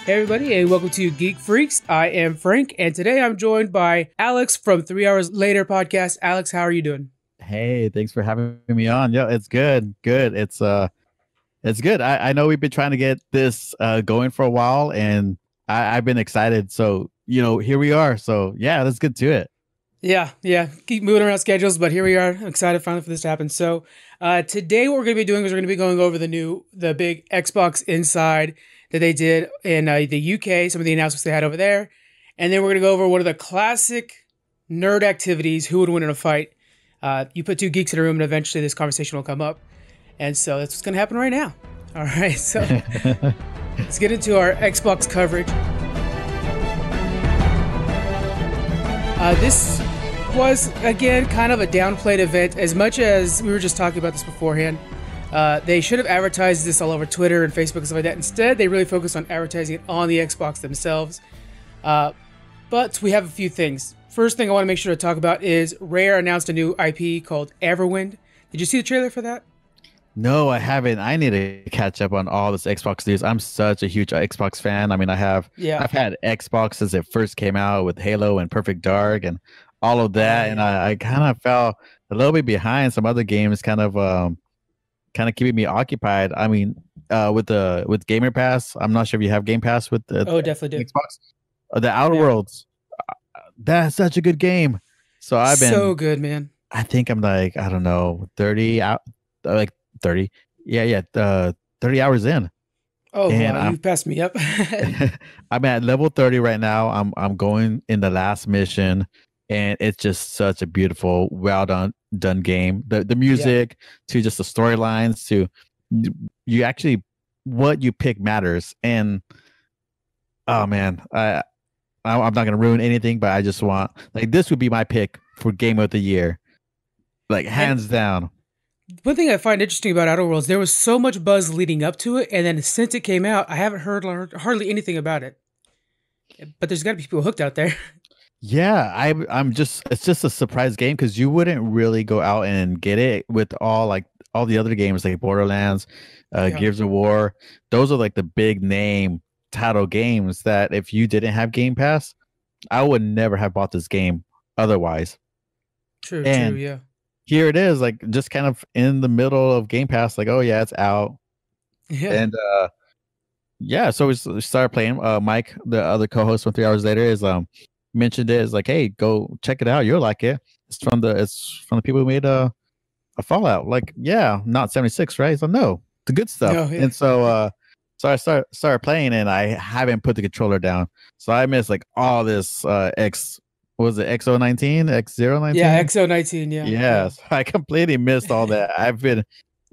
Hey everybody, and welcome to Geek Freaks. I am Frank, and today I'm joined by Alex from 3 Hours Later podcast. Alex, how are you doing? Hey, thanks for having me on. Yo, it's good. Good. It's good. I know we've been trying to get this going for a while, and I've been excited. So, here we are. So yeah, let's get to it. Yeah. Keep moving around schedules, but here we are. I'm excited finally for this to happen. So, today what we're going to be doing is we're going to be going over the big Xbox Inside that they did in the UK, some of the announcements they had over there, and then we're going to go over one of the classic nerd activities: who would win in a fight. You put two geeks in a room, and eventually this conversation will come up, and so that's what's going to happen right now. All right, so let's get into our Xbox coverage. This was, again, kind of a downplayed event. As much as we were just talking about this beforehand, they should have advertised this all over Twitter and Facebook and stuff like that. Instead, they really focused on advertising it on the Xbox themselves. But we have a few things. First thing I want to make sure to talk about is Rare announced a new IP called Everwind. Did you see the trailer for that? No, I haven't. I need to catch up on all this Xbox news. I'm such a huge Xbox fan. I mean, I've had Xbox since it first came out with Halo and Perfect Dark and all of that, and I kind of fell a little bit behind some other games, kind of keeping me occupied. I mean, with Gamer Pass, I'm not sure if you have Game Pass with the definitely do. Xbox. The Outer Worlds, that's such a good game. So I've been so good, man. I think I'm like, I don't know, 30 out, like 30. Yeah, 30 hours in. Oh, wow, you passed me up. I'm at level 30 right now. I'm going in the last mission, and it's just such a beautiful, well done game. The music to just the storylines to you actually what you pick matters. And oh man, I'm not gonna ruin anything, but I just want, like, this would be my pick for Game of the Year, like hands down. One thing I find interesting about Outer Worlds, there was so much buzz leading up to it, and then since it came out, I haven't heard hardly anything about it. But there's got to be people hooked out there. Yeah, it's just a surprise game because you wouldn't really go out and get it with all the other games like Borderlands, Gears of War. Those are like the big name title games that if you didn't have Game Pass, I would never have bought this game otherwise. True, yeah. Here it is, like just kind of in the middle of Game Pass, like, oh yeah, it's out. Yeah. And so we started playing. Mike, the other co-host from 3 Hours Later, is mentioned it. Is like, hey, go check it out. You'll like it. It's from the people who made a Fallout. Like, yeah, not 76, right? So no, the good stuff. No, yeah. And so I started playing, and I haven't put the controller down. So I missed like all this was it XO19, X019? Yeah, XO19, yeah. Yes, I completely missed all that. I've been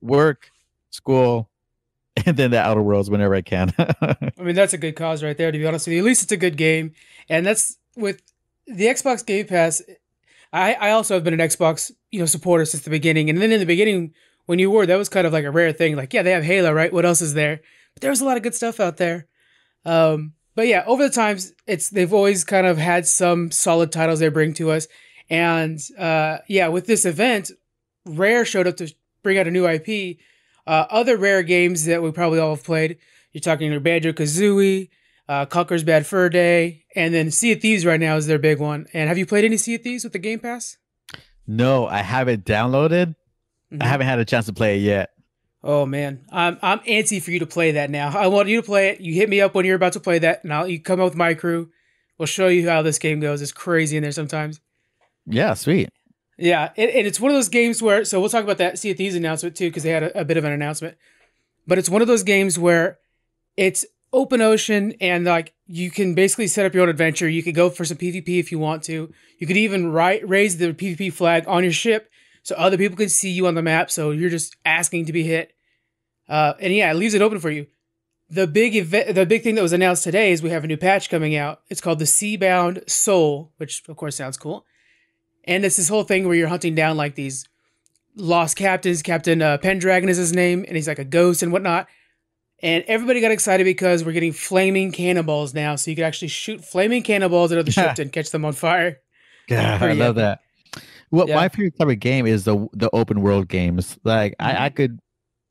work, school, and then the Outer Worlds whenever I can. I mean, that's a good cause right there, to be honest with you. At least it's a good game. And that's with the Xbox Game Pass. I also have been an Xbox, supporter since the beginning. And then in the beginning, when you were, that was kind of like a rare thing. Like, yeah, they have Halo, right? What else is there? But there was a lot of good stuff out there. But yeah, over the times, they've always kind of had some solid titles they bring to us. And with this event, Rare showed up to bring out a new IP. Other Rare games that we probably all have played, you're talking your Banjo-Kazooie, Conker's Bad Fur Day, and then Sea of Thieves right now is their big one. And have you played any Sea of Thieves with the Game Pass? No, I haven't downloaded. I haven't had a chance to play it yet. Oh man, I'm antsy for you to play that now. I want you to play it. You hit me up when you're about to play that, and you come up with my crew. We'll show you how this game goes. It's crazy in there sometimes. Yeah, sweet. Yeah, and it's one of those games where, so we'll talk about that Sea of Thieves announcement too, because they had a bit of an announcement. But it's one of those games where it's open ocean, and like you can basically set up your own adventure. You could go for some PvP if you want to. You could even raise the PvP flag on your ship, so other people can see you on the map, so you're just asking to be hit. And yeah, it leaves it open for you. The big thing that was announced today is we have a new patch coming out. It's called the Seabound Soul, which of course sounds cool. And it's this whole thing where you're hunting down like these lost captains. Captain Pendragon is his name, and he's like a ghost and whatnot. And everybody got excited because we're getting flaming cannonballs now, so you can actually shoot flaming cannonballs at other ships and catch them on fire. Yeah, I love that. Well, my favorite type of game is the open world games. Like I could,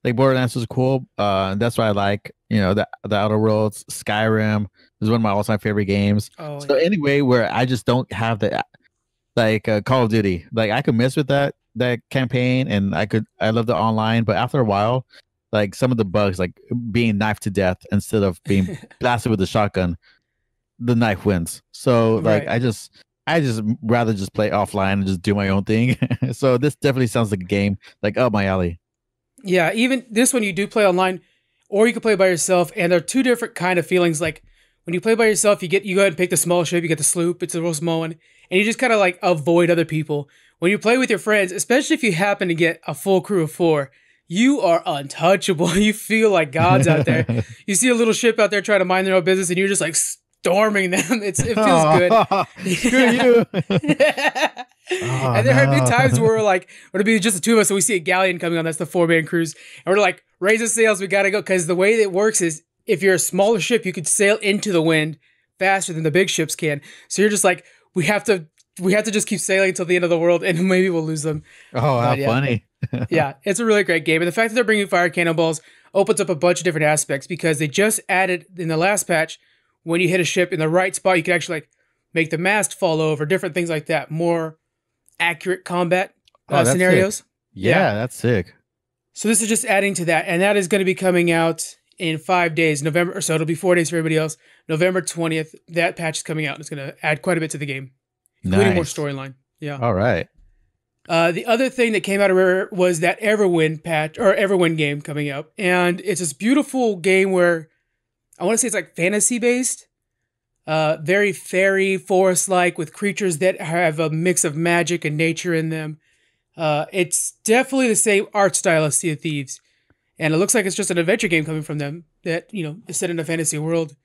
like, Borderlands was cool. That's what I like. the Outer Worlds. Skyrim is one of my all-time favorite games. Oh, So yeah. anyway, where I just don't have the like Call of Duty, like I could mess with that campaign, and I love the online, but after a while, like some of the bugs, like being knifed to death instead of being blasted with a shotgun, the knife wins. So like Right. I just rather just play offline and just do my own thing. So this definitely sounds like a game like up my alley. Yeah, even this one you do play online, or you can play by yourself, and there are two different kind of feelings. Like when you play by yourself, you go ahead and pick the small ship, you get the sloop, it's a real small one, and you just kind of like avoid other people. When you play with your friends, especially if you happen to get a full crew of 4, you are untouchable. You feel like gods out there. You see a little ship out there trying to mind their own business, and you're just like storming them. It feels good. Screw you. And there have been times where we're like, it'll be just the two of us, so we see a galleon coming on, that's the 4-man cruise, and we're like, raise the sails, we gotta go. Because the way that it works is, if you're a smaller ship, you could sail into the wind faster than the big ships can. So you're just like, we have to just keep sailing until the end of the world, and maybe we'll lose them. Oh, how Yeah. funny. Yeah, it's a really great game. And the fact that they're bringing fire cannonballs opens up a bunch of different aspects, because they just added in the last patch, when you hit a ship in the right spot, you can actually like make the mast fall over, different things like that. More accurate combat That's scenarios. sick. Yeah, that's sick. So this is just adding to that, and that is going to be coming out in 5 days, November. So it'll be 4 days for everybody else. November 20th, that patch is coming out. It's going to add quite a bit to the game, including more storyline. Yeah. All right. The other thing that came out of Rare was that Everwind patch, or Everwind game coming out, and it's this beautiful game where I want to say it's like fantasy based, very fairy forest like, with creatures that have a mix of magic and nature in them. It's definitely the same art style as Sea of Thieves, and it looks like it's just an adventure game coming from them that is set in a fantasy world.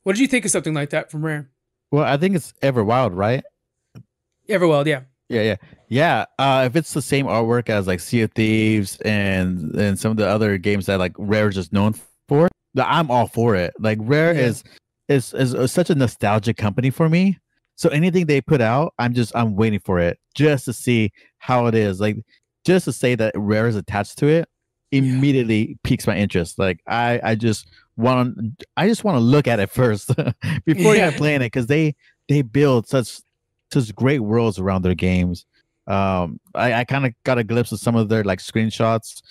What did you think of something like that from Rare? Well, I think it's Everwild, right? Everwild, yeah. Yeah. If it's the same artwork as like Sea of Thieves and some of the other games that like Rare is just known for, I'm all for it. Like Rare is such a nostalgic company for me. So anything they put out, I'm waiting for it just to see how it is. Like just to say that Rare is attached to it immediately piques my interest. Like I just want to look at it first before even playing it, because they build such great worlds around their games. I kind of got a glimpse of some of their like screenshots.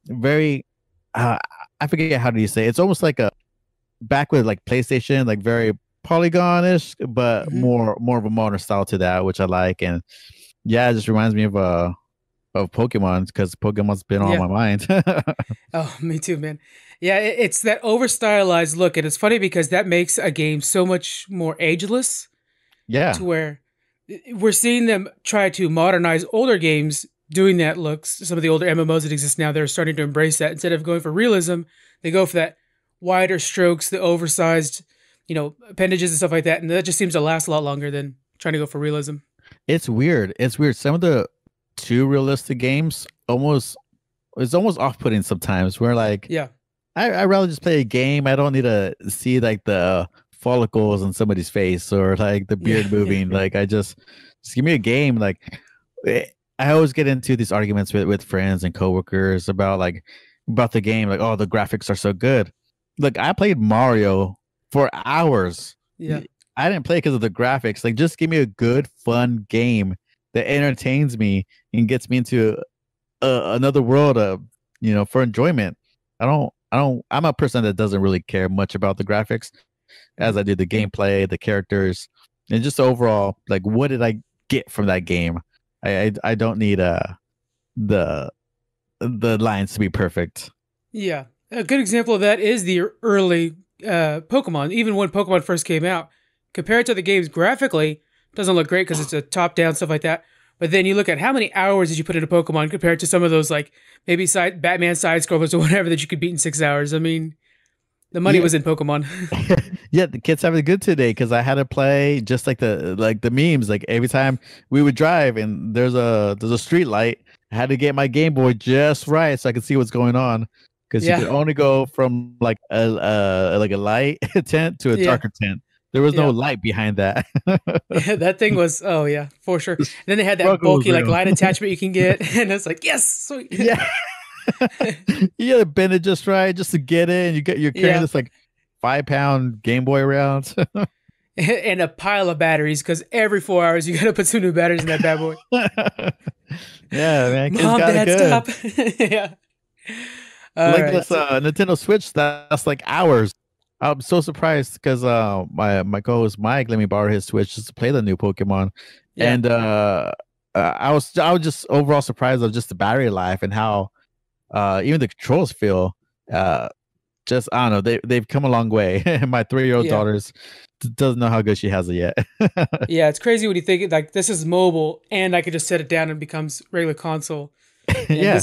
Very I forget how do you say it. It's almost like a back with like PlayStation, like very polygonish, but more of a modern style to that, which I like. And yeah, it just reminds me of Pokemon, because Pokemon's been on my mind. Oh, me too, man. Yeah, it's that over stylized look, and it's funny because that makes a game so much more ageless. Yeah. To where we're seeing them try to modernize older games doing that looks. Some of the older MMOs that exist now, they're starting to embrace that. Instead of going for realism, they go for that wider strokes, the oversized, appendages and stuff like that. And that just seems to last a lot longer than trying to go for realism. It's weird. Some of the too realistic games it's almost off-putting sometimes. Where like, I'd rather just play a game. I don't need to see like the follicles on somebody's face or like the beard moving. Like just give me a game. Like I always get into these arguments with friends and coworkers about the game. Like, oh, the graphics are so good. Look, I played Mario for hours. Yeah. I didn't play because of the graphics. Like, just give me a good, fun game that entertains me and gets me into another world for enjoyment. I'm a person that doesn't really care much about the graphics as I do the gameplay, the characters, and just overall, like, what did I get from that game? I don't need the lines to be perfect. Yeah. A good example of that is the early Pokemon. Even when Pokemon first came out, compared to the games graphically, it doesn't look great because it's a top-down, stuff like that. But then you look at how many hours did you put into Pokemon compared to some of those, like, maybe Batman side-scrollers or whatever that you could beat in 6 hours. I mean, the money was in Pokemon. Yeah, the kids having it good today because I had to play just like the memes. Like every time we would drive and there's a street light, I had to get my Game Boy just right so I could see what's going on. Because you could only go from like a light tint to a darker tint. There was no light behind that. That thing was, for sure. And then they had that bulky like light attachment you can get, and it's like, yes, sweet. Yeah. You gotta bend it just right just to get it. And you're carrying this like 5-pound Game Boy around. And a pile of batteries because every 4 hours you got to put some new batteries in that bad boy. Yeah, man. Kids Mom, got it Dad, good. stop. Yeah. Like this Nintendo Switch, that's like hours. I'm so surprised because my co-host Mike let me borrow his Switch just to play the new Pokemon, Yeah. and I was just overall surprised of just the battery life and how even the controls feel. Just I don't know, they've come a long way. My 3-year-old Yeah. daughter's doesn't know how good she has it yet. Yeah, it's crazy when you think like this is mobile and I could just set it down and it becomes regular console. And Yeah.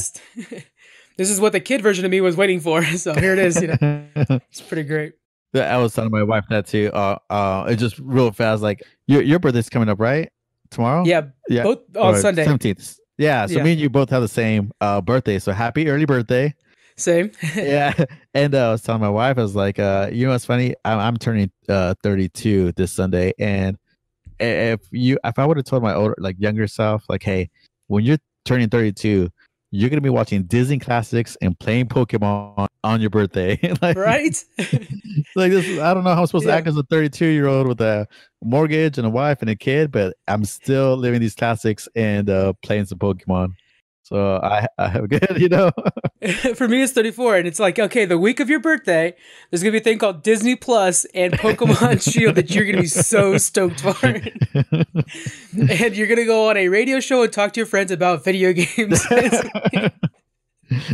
this is what the kid version of me was waiting for. So here it is, you know. It's pretty great. I was telling my wife that too. It's just real fast. Like your birthday's coming up, right? Tomorrow? Yeah, Yeah. both on Sunday. 17th. Yeah. So me and you both have the same birthday. So happy early birthday. Same. Yeah. And I was telling my wife, I was like, you know what's funny? I'm turning 32 this Sunday. And if I would have told my older, like younger self, like, hey, when you're turning 32, you're gonna be watching Disney classics and playing Pokemon on your birthday. Like, right? like this, I don't know how I'm supposed to act as a 32-year-old with a mortgage and a wife and a kid, but I'm still living these classics and playing some Pokemon. So I have good, you know. For me, it's 34, and it's like, okay, the week of your birthday, there's gonna be a thing called Disney Plus and Pokemon Shield that you're gonna be so stoked for, and you're gonna go on a radio show and talk to your friends about video games.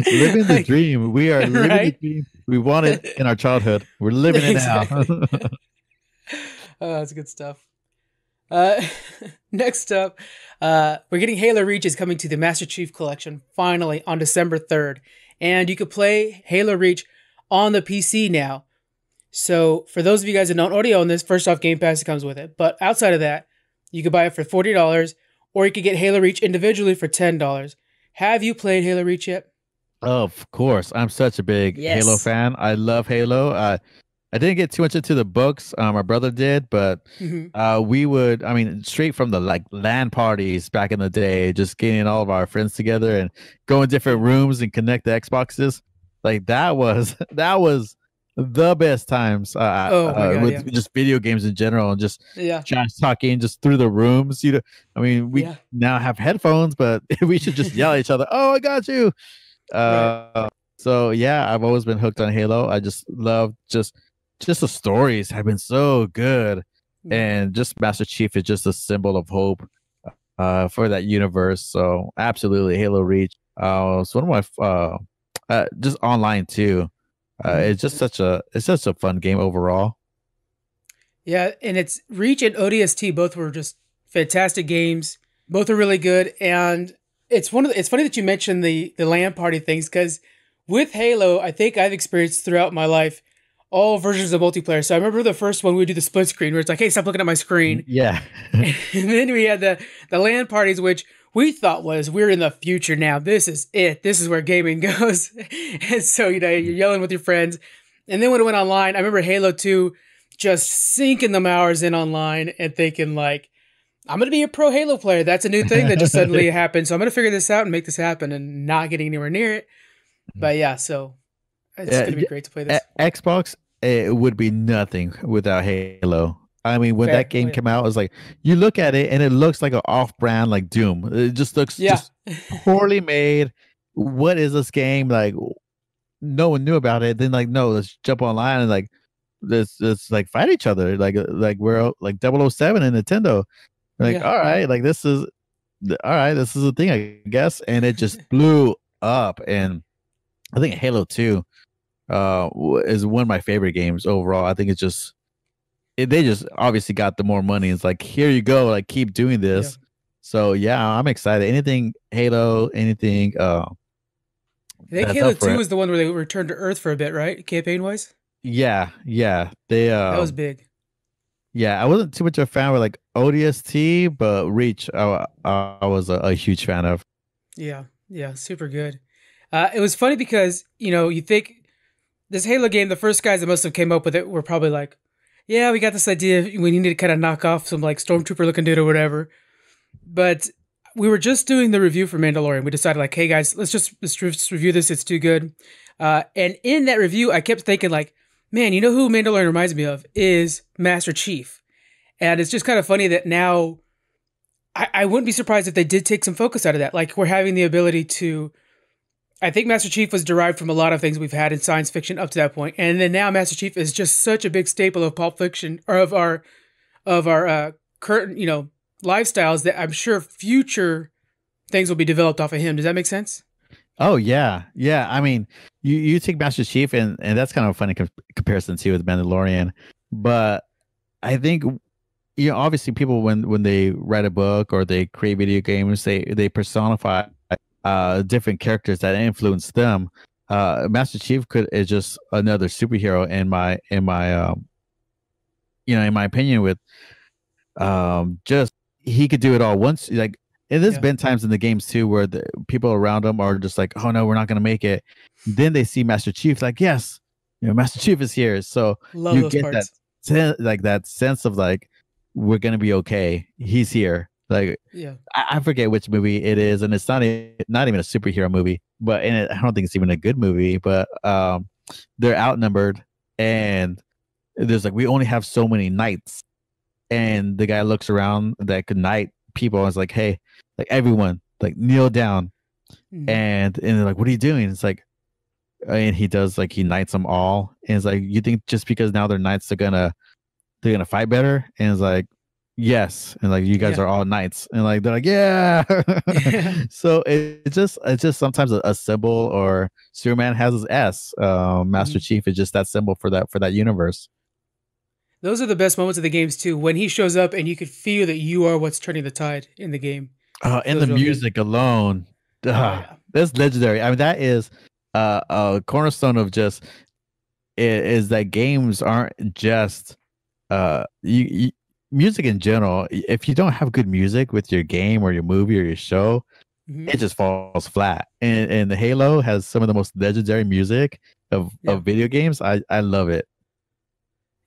Living the dream. We are living the dream. We want it in our childhood. We're living it now. Oh, that's good stuff. Next up, we're getting Halo Reach is coming to the Master Chief Collection finally on December 3rd. And you could play Halo Reach on the PC now. So for those of you guys that don't already own this, first off, Game Pass comes with it. But outside of that, you could buy it for $40 or you could get Halo Reach individually for $10. Have you played Halo Reach yet? Of course. I'm such a big Halo fan. I love Halo. I didn't get too much into the books. My brother did, but we would, I mean, straight from the like LAN parties back in the day, just getting all of our friends together and go in different rooms and connect the Xboxes. Like that was the best times with just video games in general and just trash talking just through the rooms. You know, I mean, we now have headphones, but we should just yell at each other. Oh, I got you. So yeah, I've always been hooked on Halo. I just love just the stories have been so good, and just Master Chief is just a symbol of hope for that universe. So absolutely, Halo Reach. It's one of my just online too. It's such a fun game overall. Yeah, and it's Reach and ODST both were just fantastic games. Both are really good, and it's funny that you mentioned the LAN party things because with Halo, I think I've experienced throughout my life all versions of multiplayer. So I remember the first one we would do the split screen where it's like, hey, stop looking at my screen. Yeah. And then we had the LAN parties, which we thought was we're in the future now. This is it. This is where gaming goes. And so, you know, you're yelling with your friends. And then when it went online, I remember Halo 2 just sinking them hours in online and thinking like, I'm going to be a pro Halo player. That's a new thing that just suddenly happened. So I'm going to figure this out and make this happen and not getting anywhere near it. But yeah, so it's going to be great to play this. Xbox, it would be nothing without Halo. I mean, when that game came out, it was like, you look at it and it looks like an off-brand like Doom. It just looks just poorly made. What is this game? Like, no one knew about it. Then like, no, let's jump online and like, let's like fight each other. Like we're like 007 and Nintendo. Like, all right, like this is a thing, I guess. And it just blew up. And I think Halo 2 is one of my favorite games overall. I think it's just they just obviously got the more money. It's like, here you go, like keep doing this. So yeah, I'm excited. Anything Halo, anything I think Halo 2 was the one where they returned to Earth for a bit, right? Campaign wise? Yeah. They that was big. Yeah, I wasn't too much of a fan with like ODST, but Reach I was a huge fan of. Yeah, super good. It was funny because, you know, you think this Halo game, the first guys that must have came up with it were probably like, yeah, we got this idea. We need to kind of knock off some like stormtrooper looking dude or whatever. But we were just doing the review for Mandalorian. We decided like, hey guys, let's review this. It's too good. And in that review, I kept thinking like, man, you know who Mandalorian reminds me of is Master Chief. And it's just kind of funny that now I wouldn't be surprised if they did take some focus out of that. Like we're having the ability to, I think Master Chief was derived from a lot of things we've had in science fiction up to that point. And then now Master Chief is just such a big staple of pulp fiction or of our current, lifestyles that I'm sure future things will be developed off of him. Does that make sense? Oh yeah. Yeah. I mean, you take Master Chief and that's kind of a funny comparison too with Mandalorian, but I think, obviously people when they write a book or they create video games, they personify different characters that influence them. Master Chief is just another superhero in my opinion. With just he could do it all once. Like, and there's been times in the games too where the people around them are just like, oh no, we're not gonna make it. Then they see Master Chief, like, yes, Master Chief is here. So Love you get parts. that sense of like, we're gonna be okay. He's here. Like, I forget which movie it is, and it's not even a superhero movie, but I don't think it's even a good movie. But they're outnumbered, and there's like, we only have so many knights, and the guy looks around that could knight people and is like, hey, like everyone, like kneel down, and they're like, what are you doing? It's like, and he does, like, he knights them all, and it's like, you think just because now they're knights they're gonna fight better? And it's like, yes, and like, you guys are all knights, and like they're like, yeah. So it's just sometimes a symbol, or Superman has his S. Master Chief is just that symbol for that universe. Those are the best moments of the games too, when he shows up and you could feel that you are what's turning the tide in the game. And the music alone, that's legendary. I mean, that is a cornerstone of just is that games aren't just music in general. If you don't have good music with your game or your movie or your show, it just falls flat. And the Halo has some of the most legendary music of video games. I love it.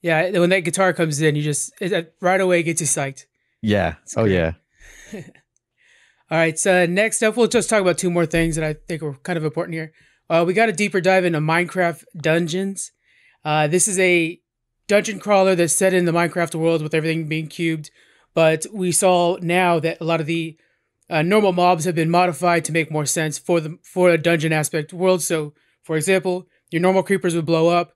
Yeah, when that guitar comes in, it right away gets you psyched. Yeah. Yeah. All right. So next up, we'll just talk about two more things that I think are kind of important here. We got a deeper dive into Minecraft Dungeons. This is a dungeon crawler that's set in the Minecraft world with everything being cubed. But we saw now that a lot of the normal mobs have been modified to make more sense for a dungeon aspect world. So, for example, your normal creepers would blow up.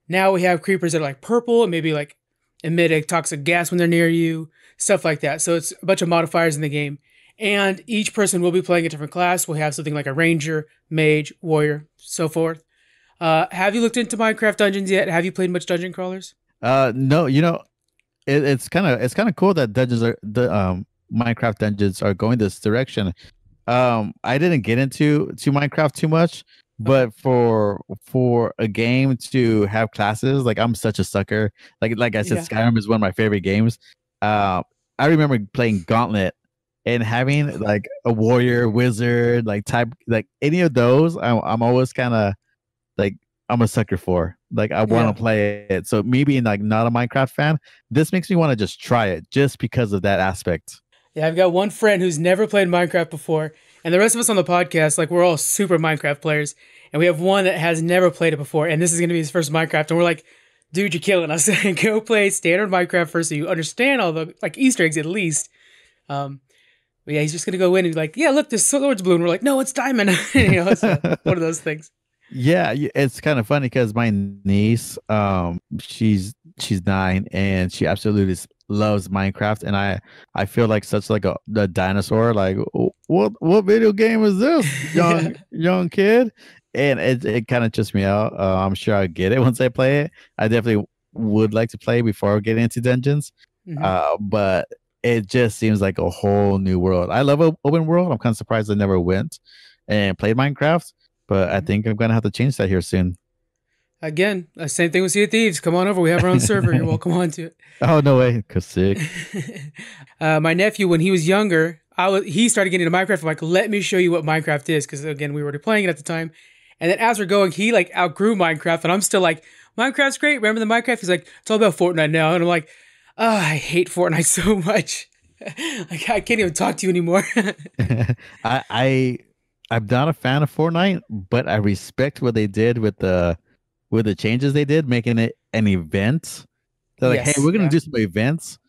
Now we have creepers that are like purple and maybe like emit a toxic gas when they're near you, stuff like that. So it's a bunch of modifiers in the game. And each person will be playing a different class. We'll have something like a ranger, mage, warrior, so forth. Have you looked into Minecraft Dungeons yet? Have you played much dungeon crawlers? No, it's kind of cool that Minecraft Dungeons are going this direction. I didn't get into Minecraft too much. But for a game to have classes, like, I'm such a sucker. Like I said, Skyrim is one of my favorite games. I remember playing Gauntlet and having like a warrior, wizard, like type, like any of those. I'm always kind of like, I'm a sucker for. Like, I want to play it. So me being like not a Minecraft fan, this makes me want to just try it just because of that aspect. Yeah, I've got one friend who's never played Minecraft before. And the rest of us on the podcast, like, we're all super Minecraft players. And we have one that has never played it before. And this is going to be his first Minecraft. And we're like, dude, you're killing us. Go play standard Minecraft first so you understand all the, like, Easter eggs at least. But yeah, he's just going to go in and be like, yeah, look, this sword's blue. And we're like, no, it's diamond. It's one of those things. Yeah, it's kind of funny because my niece, she's 9 and she absolutely loves Minecraft, and I feel like such like a dinosaur. Like, what video game is this, young kid? And it kind of trips me out. I'm sure I'll get it once I play it. I definitely would like to play before getting into dungeons, but it just seems like a whole new world. I love open world. I'm kind of surprised I never went and played Minecraft. But I think I'm going to have to change that here soon. Again, same thing with Sea of Thieves. Come on over. We have our own server. You're welcome on to it. Oh, no way. Cause sick. My nephew, when he was younger, he started getting into Minecraft. I'm like, let me show you what Minecraft is. Because, again, we were already playing it at the time. And then as we're going, he, like, outgrew Minecraft. And I'm still like, Minecraft's great. Remember the Minecraft? He's like, it's all about Fortnite now. And I'm like, oh, I hate Fortnite so much. Like I can't even talk to you anymore. I I'm not a fan of Fortnite, but I respect what they did with the changes they did, making it an event. They're like, hey, Yes, we're gonna yeah. do some events.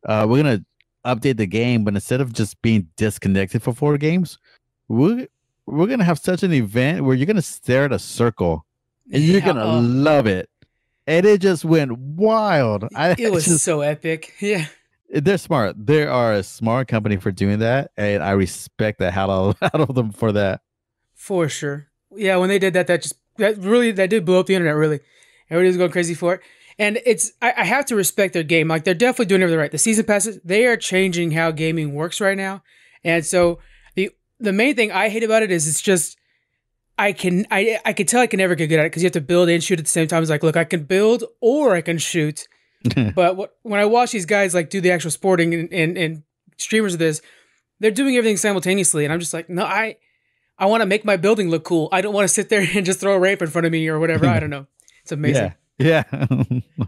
We're gonna update the game, but instead of just being disconnected for 4 games, we're we're gonna have such an event where you're gonna stare at a circle and you're Yeah, gonna love it. And it just went wild. I it was just so epic. Yeah, they're smart. They are a smart company for doing that, and I respect the hell out of them for that. for sure. Yeah, when they did that, that did blow up the internet. Really, everybody was going crazy for it. And I have to respect their game. Like they're definitely doing everything right. The season passes, they are changing how gaming works right now. And so the main thing I hate about it is it's just I can tell I can never get good at it because you have to build and shoot at the same time. It's like, look, I can build or I can shoot. But when I watch these guys like do the actual sporting and streamers of this, they're doing everything simultaneously, and I'm just like, no, I want to make my building look cool. I don't want to sit there and just throw a ramp in front of me or whatever. I don't know. It's Yeah, amazing. yeah,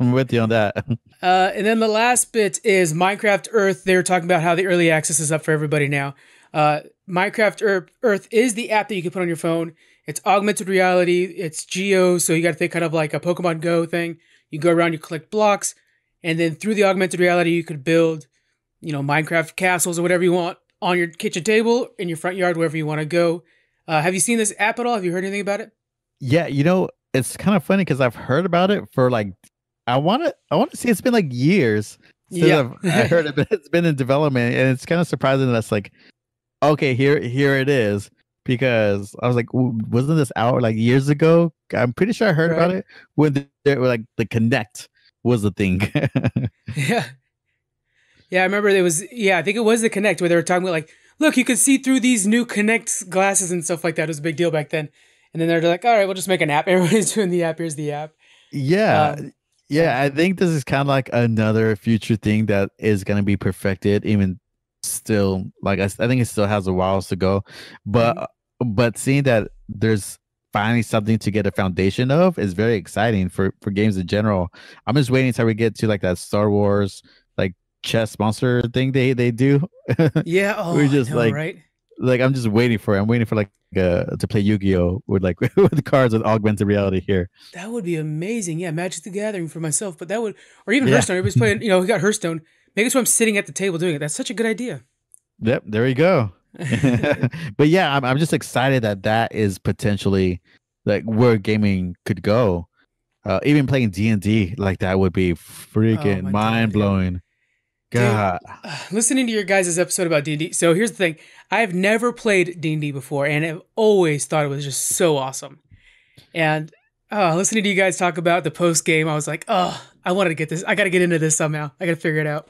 I'm with you on that. And then the last bit is Minecraft Earth. They were talking about how the early access is up for everybody now. Earth is the app that you can put on your phone. It's augmented reality. It's geo, so you got to think kind of like a Pokemon Go thing. You go around, you collect blocks, and then through the augmented reality, you could build, Minecraft castles or whatever you want on your kitchen table, in your front yard, wherever you want to go. Have you seen this app at all? Have you heard anything about it? Yeah, it's kind of funny because I've heard about it for like I want to see it's been like years since Yeah. I heard it, but it's been in development, and it's kind of surprising that's like okay, here it is because I was like, wasn't this out like years ago? I'm pretty sure I heard about Right. it when they were like the Connect was the thing. Yeah. Yeah, I remember I think it was the Connect where they were talking about like, look, you could see through these new Connect glasses and stuff like that. It was a big deal back then. And then they're like, all right, we'll just make an app. Everybody's doing the app. Here's the app. Yeah. Um, Yeah, I think this is kind of like another future thing that is going to be perfected even still like I think it still has a while to go. mhm. But seeing that there's finally something to get a foundation of is very exciting for games in general. I'm just waiting until we get to like that Star Wars like chess monster thing they do. Yeah. Oh, We're I just know, right? like I'm just waiting for it. I'm waiting for like to play Yu-Gi-Oh with like with cards with augmented reality here. That would be amazing. Yeah, Magic the Gathering for myself, but that would, or even Yeah. Hearthstone. Everybody's playing, we got Hearthstone. Maybe it's why I'm sitting at the table doing it. That's such a good idea. Yep, there you go. But yeah, I'm just excited that that is potentially like where gaming could go. Even playing D&D like that would be Oh freaking my mind God. Yeah. blowing. Dude, God. listening to your guys' episode about D&D. So here's the thing. I've never played D&D before, and I've always thought it was just so awesome. And listening to you guys talk about the post game, I was like, oh, I wanted to get this. I got to get into this somehow. I got to figure it out.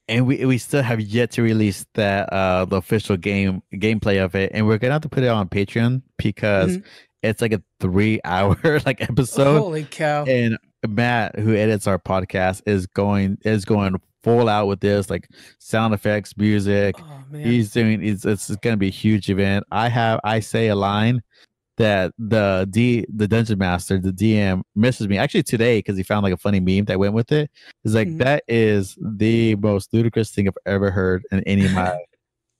And we still have yet to release that the official gameplay of it, and we're gonna have to put it on Patreon because Mhm. it's like a 3 hour like episode. Holy cow. And Matt, who edits our podcast, is going full out with this, like sound effects, music. Oh, man. It's gonna be a huge event. I say a line that the dungeon master, the DM, misses me actually today because he found like a funny meme that went with it. It's like Mhm. that is the most ludicrous thing I've ever heard in any of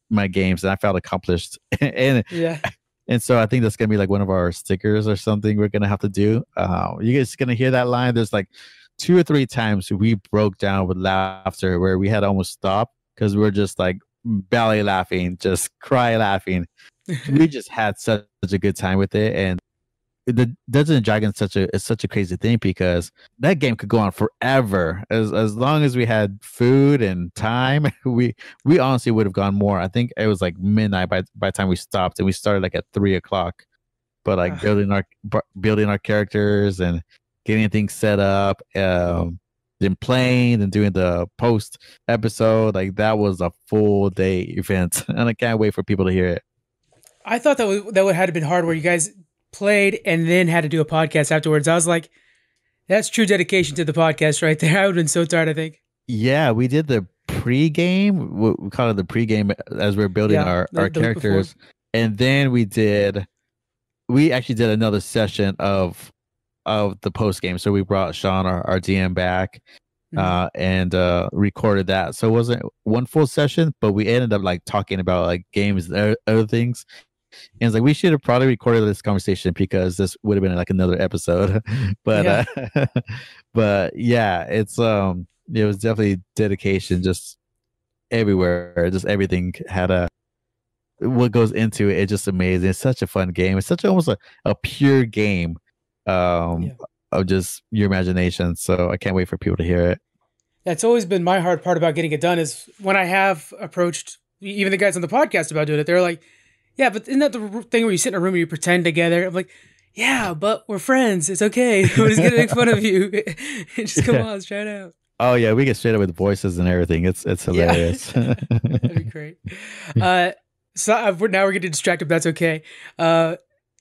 my games, and I felt accomplished. and Yeah. and so I think that's gonna be like one of our stickers or something we're gonna have to do. You guys gonna hear that line? There's like 2 or 3 times we broke down with laughter where we had to almost stop because we're just like belly laughing, just cry laughing. We just had such a good time with it, and the Dungeons and Dragons is such a crazy thing because that game could go on forever as long as we had food and time. We honestly would have gone more. I think it was like midnight by the time we stopped, and we started like at 3 o'clock. But like Ah, building our characters and getting things set up, then playing and doing the post episode, like that was a full day event, and I can't wait for people to hear it. I thought that would have been hard where you guys played and then had to do a podcast afterwards. I was like, that's true dedication to the podcast right there. I would have been so tired, I think. Yeah, we did the pregame. We call it the pregame as we're building Yeah. our The week before. characters, and then we actually did another session of the post game. So we brought Sean, our DM, back, and recorded that. So it wasn't one full session, but we ended up like talking about like games and other things. And it's like we should have probably recorded this conversation because this would have been like another episode. But but yeah, it was definitely dedication, just everywhere, just everything had what goes into it. It's just amazing. It's such a fun game. It's such almost a pure game of just your imagination. So I can't wait for people to hear it. That's always been my hard part about getting it done is when I have approached even the guys on the podcast about doing it, they're like, yeah, but isn't that the thing where you sit in a room and you pretend together? I'm like, yeah, but we're friends. It's okay. We're just going to make fun of you. Just come on, let's try it out. Oh, yeah. We get straight up with voices and everything. It's hilarious. Yeah. That'd be great. So now we're getting distracted, but that's okay.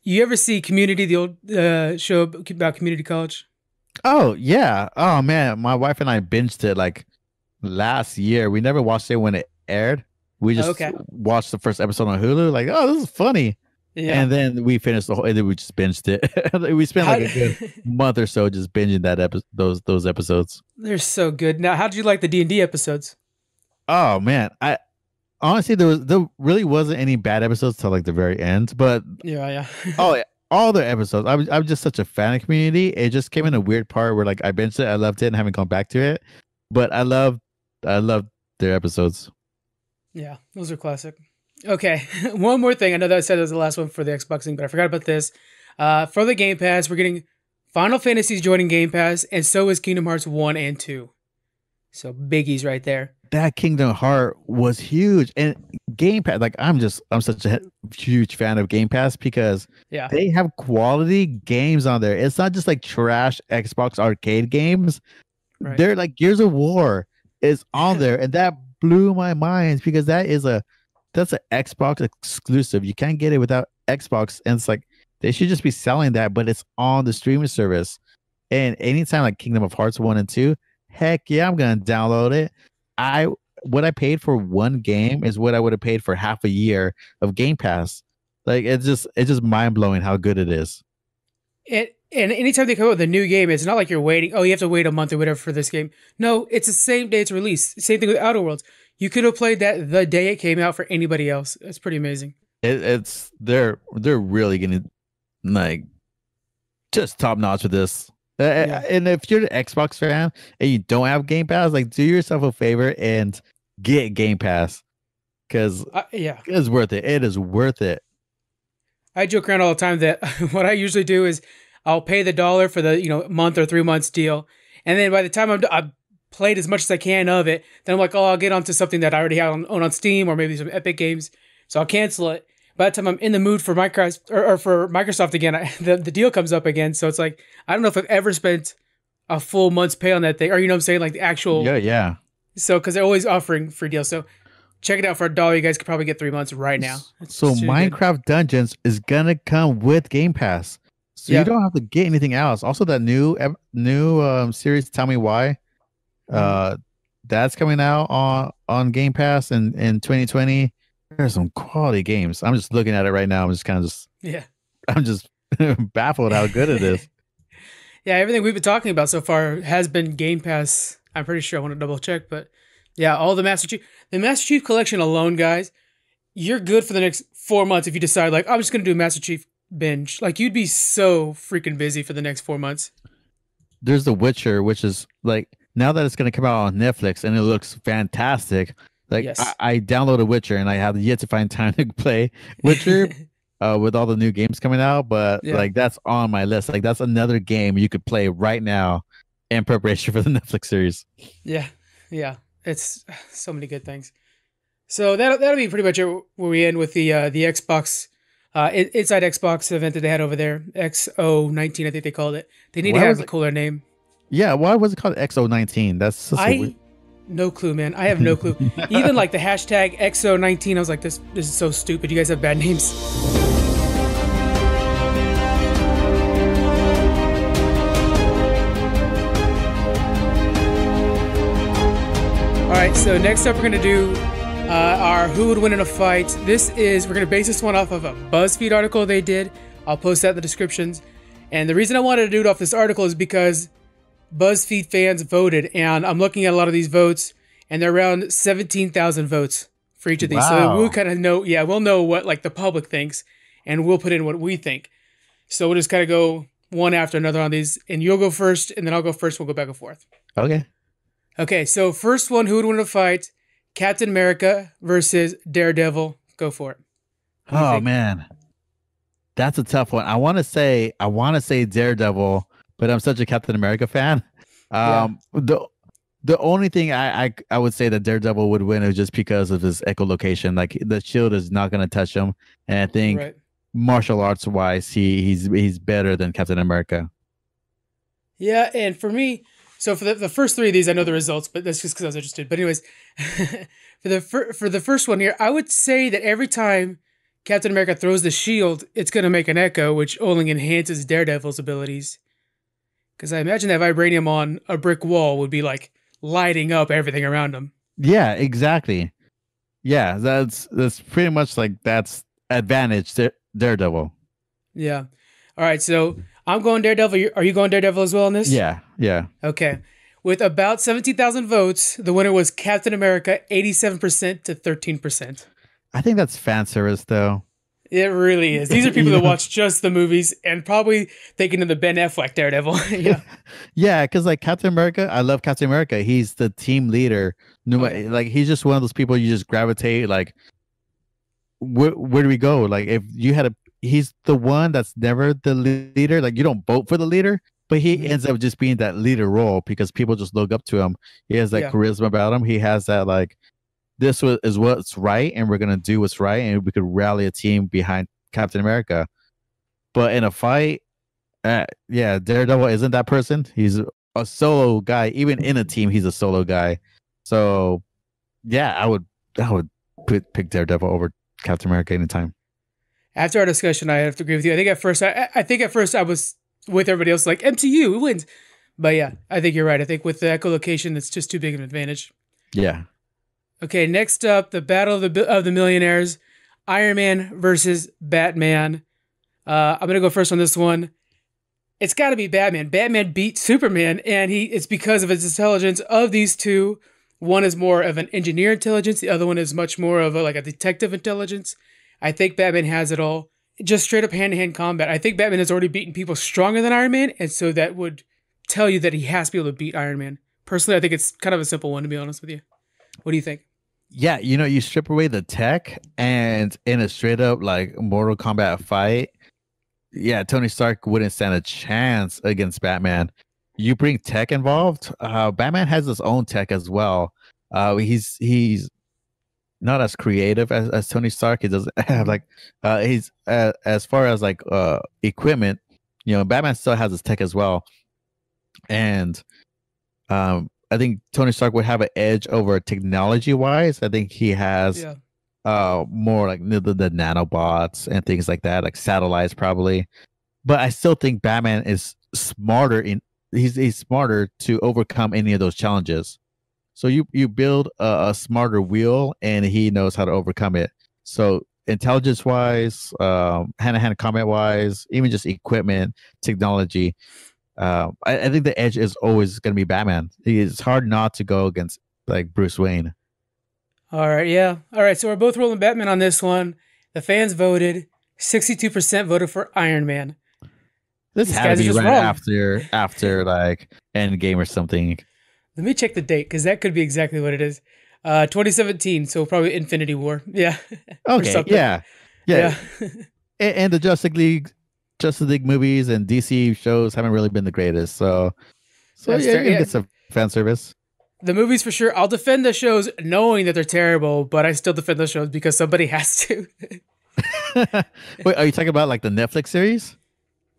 You ever see Community, the old show about community college? Oh, yeah. Oh, man. My wife and I binged it like last year. We never watched it when it aired. We just watched the first episode on Hulu. Like, oh, this is funny. Yeah. And then we finished the whole, and then we just binged it. We spent like a good month or so just binging that those episodes. They're so good. Now, how did you like the D&D episodes? Oh, man. Honestly, there really wasn't any bad episodes till like the very end, but yeah. Oh yeah, all the episodes. I'm just such a fan of Community. It just came in a weird part where like I binged it, I loved it, and haven't gone back to it. But I love their episodes. Yeah, those are classic. Okay, one more thing. I know that I said that was the last one for the Xbox thing, but I forgot about this. For the Game Pass, we're getting Final Fantasy's joining Game Pass, and so is Kingdom Hearts 1 and 2. So biggies right there. That Kingdom Heart was huge, and Game Pass. Like I'm such a huge fan of Game Pass because they have quality games on there. It's not just like trash Xbox arcade games. Right. They're like Gears of War is on there, and that blew my mind because that's an Xbox exclusive. You can't get it without Xbox, and it's like they should just be selling that, but it's on the streaming service. And anytime like Kingdom of Hearts 1 and 2, heck yeah, I'm gonna download it. What I paid for one game is what I would have paid for half a year of Game Pass. Like it's just mind blowing how good it is. And anytime they come out with a new game, it's not like you're waiting. Oh, you have to wait a month or whatever for this game. No, it's the same day it's released. Same thing with Outer Worlds. You could have played that the day it came out for anybody else. It's pretty amazing. They're really getting like just top notch with this. And if you're an Xbox fan and you don't have Game Pass, like do yourself a favor and get Game Pass because it's worth it. It is worth it. I joke around all the time that what I usually do is I'll pay the $1 for the month or 3 months deal, and then by the time I've played as much as I can of it, then I'm like, oh, I'll get onto something that I already have on Steam or maybe some Epic games, so I'll cancel it. By the time I'm in the mood for Microsoft or for Microsoft again, the deal comes up again. So it's like, I don't know if I've ever spent a full month's pay on that thing, or you know what I'm saying, like the actual. Yeah. So because they're always offering free deals. So check it out for $1. You guys could probably get 3 months right now. So Minecraft Dungeons is gonna come with Game Pass, so you don't have to get anything else. Also, that new series, Tell Me Why, that's coming out on Game Pass in 2020. There's some quality games. I'm just looking at it right now. I'm just baffled how good it is. Yeah, everything we've been talking about so far has been Game Pass. I'm pretty sure. I want to double check, but yeah, all the Master Chief Collection alone, guys, you're good for the next 4 months if you decide like I'm just gonna do a Master Chief binge. Like you'd be so freaking busy for the next 4 months. There's The Witcher, which is like now that it's gonna come out on Netflix and it looks fantastic. Like I downloaded Witcher and I have yet to find time to play Witcher with all the new games coming out, but like that's on my list. Like that's another game you could play right now in preparation for the Netflix series. Yeah. It's so many good things. So that'll be pretty much it where we end with the Xbox Inside Xbox event that they had over there. XO19, I think they called it. They need to have a cooler name. Yeah, why was it called XO19? That's so weird. No clue, man. I have no clue. Even like the hashtag XO19, I was like, this is so stupid. You guys have bad names. All right, so next up we're going to do our Who Would Win in a Fight. We're going to base this one off of a BuzzFeed article they did. I'll post that in the descriptions. And the reason I wanted to do it off this article is because BuzzFeed fans voted, and I'm looking at a lot of these votes, and they're around 17,000 votes for each of these. So we'll Wow. kind of know, yeah, we'll know what like the public thinks, and we'll put in what we think. So we'll just kind of go one after another on these, and you'll go first, and then I'll go first. We'll go back and forth. Okay. Okay, so first one, who would win a fight? Captain America versus Daredevil. Go for it. Oh man, that's a tough one. I want to say Daredevil, but I'm such a Captain America fan. Yeah. The only thing I would say that Daredevil would win is just because of his echolocation. Like the shield is not going to touch him, and I think Right. martial arts wise, he's better than Captain America. Yeah, and for me, so for the first three of these, I know the results, but that's just because I was interested. But anyways, for the first one here, I would say that every time Captain America throws the shield, it's going to make an echo, which only enhances Daredevil's abilities. Because I imagine that vibranium on a brick wall would be like lighting up everything around him. Yeah, exactly. Yeah, that's pretty much like that's advantage Daredevil. Yeah. All right, so I'm going Daredevil. Are you going Daredevil as well on this? Yeah, yeah. Okay. With about 17,000 votes, the winner was Captain America, 87% to 13%. I think that's fan service though. It really is. These are people that watch just the movies and probably thinking of the Ben Affleck Daredevil. Yeah. Yeah, because like Captain America, I love Captain America. He's the team leader. Like he's just one of those people you just gravitate. Like, where do we go? Like, if you had he's the one that's never the leader. Like, you don't vote for the leader, but he ends up just being that leader role because people just look up to him. He has that charisma about him. He has that like, is what's right, and we're gonna do what's right, and we could rally a team behind Captain America. But in a fight, yeah, Daredevil isn't that person. He's a solo guy. Even in a team, he's a solo guy. So, yeah, I would pick Daredevil over Captain America anytime. After our discussion, I have to agree with you. I think at first I was with everybody else like MCU wins, but yeah, I think you're right. I think with the echolocation, it's just too big of an advantage. Yeah. Okay, next up, the Battle of the Millionaires, Iron Man versus Batman. I'm gonna go first on this one. It's got to be Batman. Batman beat Superman, and it's because of his intelligence. Of these two, one is more of an engineer intelligence. The other one is much more of a detective intelligence. I think Batman has it all. Just straight up hand-to-hand combat. I think Batman has already beaten people stronger than Iron Man, and so that would tell you that he has to be able to beat Iron Man. Personally, I think it's kind of a simple one, to be honest with you. What do you think? Yeah, you strip away the tech, and in a straight up like Mortal Kombat fight, yeah, Tony Stark wouldn't stand a chance against Batman. You bring tech involved. Batman has his own tech as well. He's not as creative as Tony Stark. He doesn't have like he's as far as like equipment. Batman still has his tech as well, and I think Tony Stark would have an edge over technology wise. I think he has more like the nanobots and things like that, like satellites probably. But I still think Batman is smarter he's smarter to overcome any of those challenges. So you build a smarter wheel, and he knows how to overcome it. So intelligence wise, hand-to-hand combat wise, even just equipment, technology. I think the edge is always going to be Batman. It's hard not to go against like Bruce Wayne. All right, yeah. All right, so we're both rolling Batman on this one. The fans voted. 62% voted for Iron Man. This had to be right after like Endgame or something. Let me check the date, because that could be exactly what it is. 2017, so probably Infinity War. Yeah. Okay, yeah. And the Justice League movies and DC shows haven't really been the greatest. So yeah, you're gonna get some fan service. The movies for sure. I'll defend the shows knowing that they're terrible, but I still defend the shows because somebody has to. Wait, are you talking about like the Netflix series?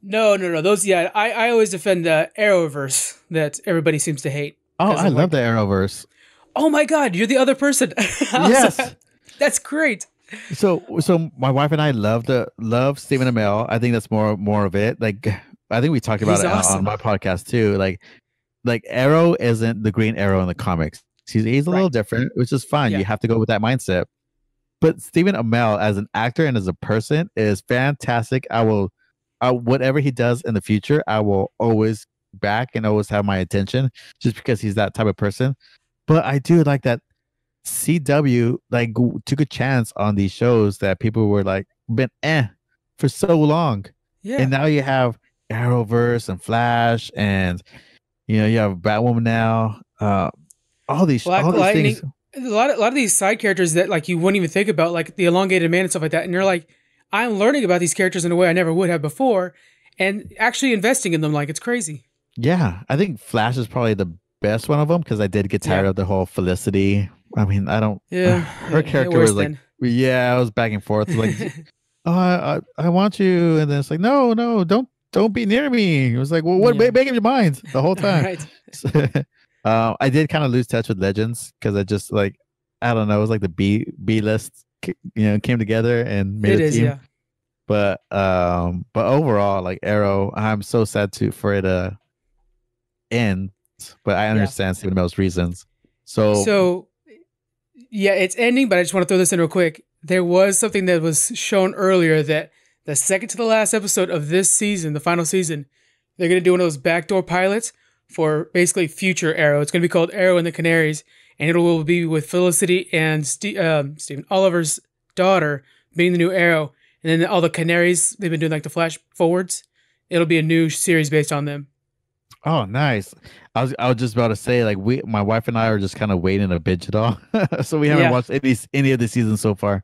No. Those, yeah. I always defend the Arrowverse that everybody seems to hate. Oh, I love the Arrowverse. Oh my God, you're the other person. Yes. That's great. So my wife and I love Stephen Amell. I think that's more of it. Like I think we talked about it on my podcast too. Like Arrow isn't the Green Arrow in the comics. He's a little different, which is fine. Yeah. You have to go with that mindset. But Stephen Amell as an actor and as a person is fantastic. I will whatever he does in the future, I will always back and always have my attention just because he's that type of person. But I do like that CW like took a chance on these shows that people were like been for so long. Yeah. And now you have Arrowverse and Flash and you have Batwoman now. Black All these things. Lightning. A lot of these side characters that like you wouldn't even think about, like the elongated man and stuff like that. And you're like, I'm learning about these characters in a way I never would have before, and actually investing in them like it's crazy. Yeah, I think Flash is probably the best one of them because I did get tired of the whole Felicity. I mean, I don't. Yeah, Her character was like, I was back and forth. Like, oh, I want you, and then it's like, no, don't be near me. It was like, well, what? Make up your mind the whole time. Right. So, I did kind of lose touch with Legends because I just like, I don't know, it was like the B list, came together and made a team. Yeah. But overall, like Arrow, I'm so sad for it to end. But I understand Stephen Amell's reasons. So yeah, it's ending. But I just want to throw this in real quick. There was something that was shown earlier that the second to the last episode of this season, the final season, they're going to do one of those backdoor pilots for basically future Arrow. It's going to be called Arrow and the Canaries, and it will be with Felicity and Stephen Oliver's daughter being the new Arrow, and then all the Canaries, they've been doing like the flash forwards. It'll be a new series based on them. Oh, nice. I was just about to say, like, my wife and I are just kind of waiting to binge it all, so we haven't watched any of the seasons so far.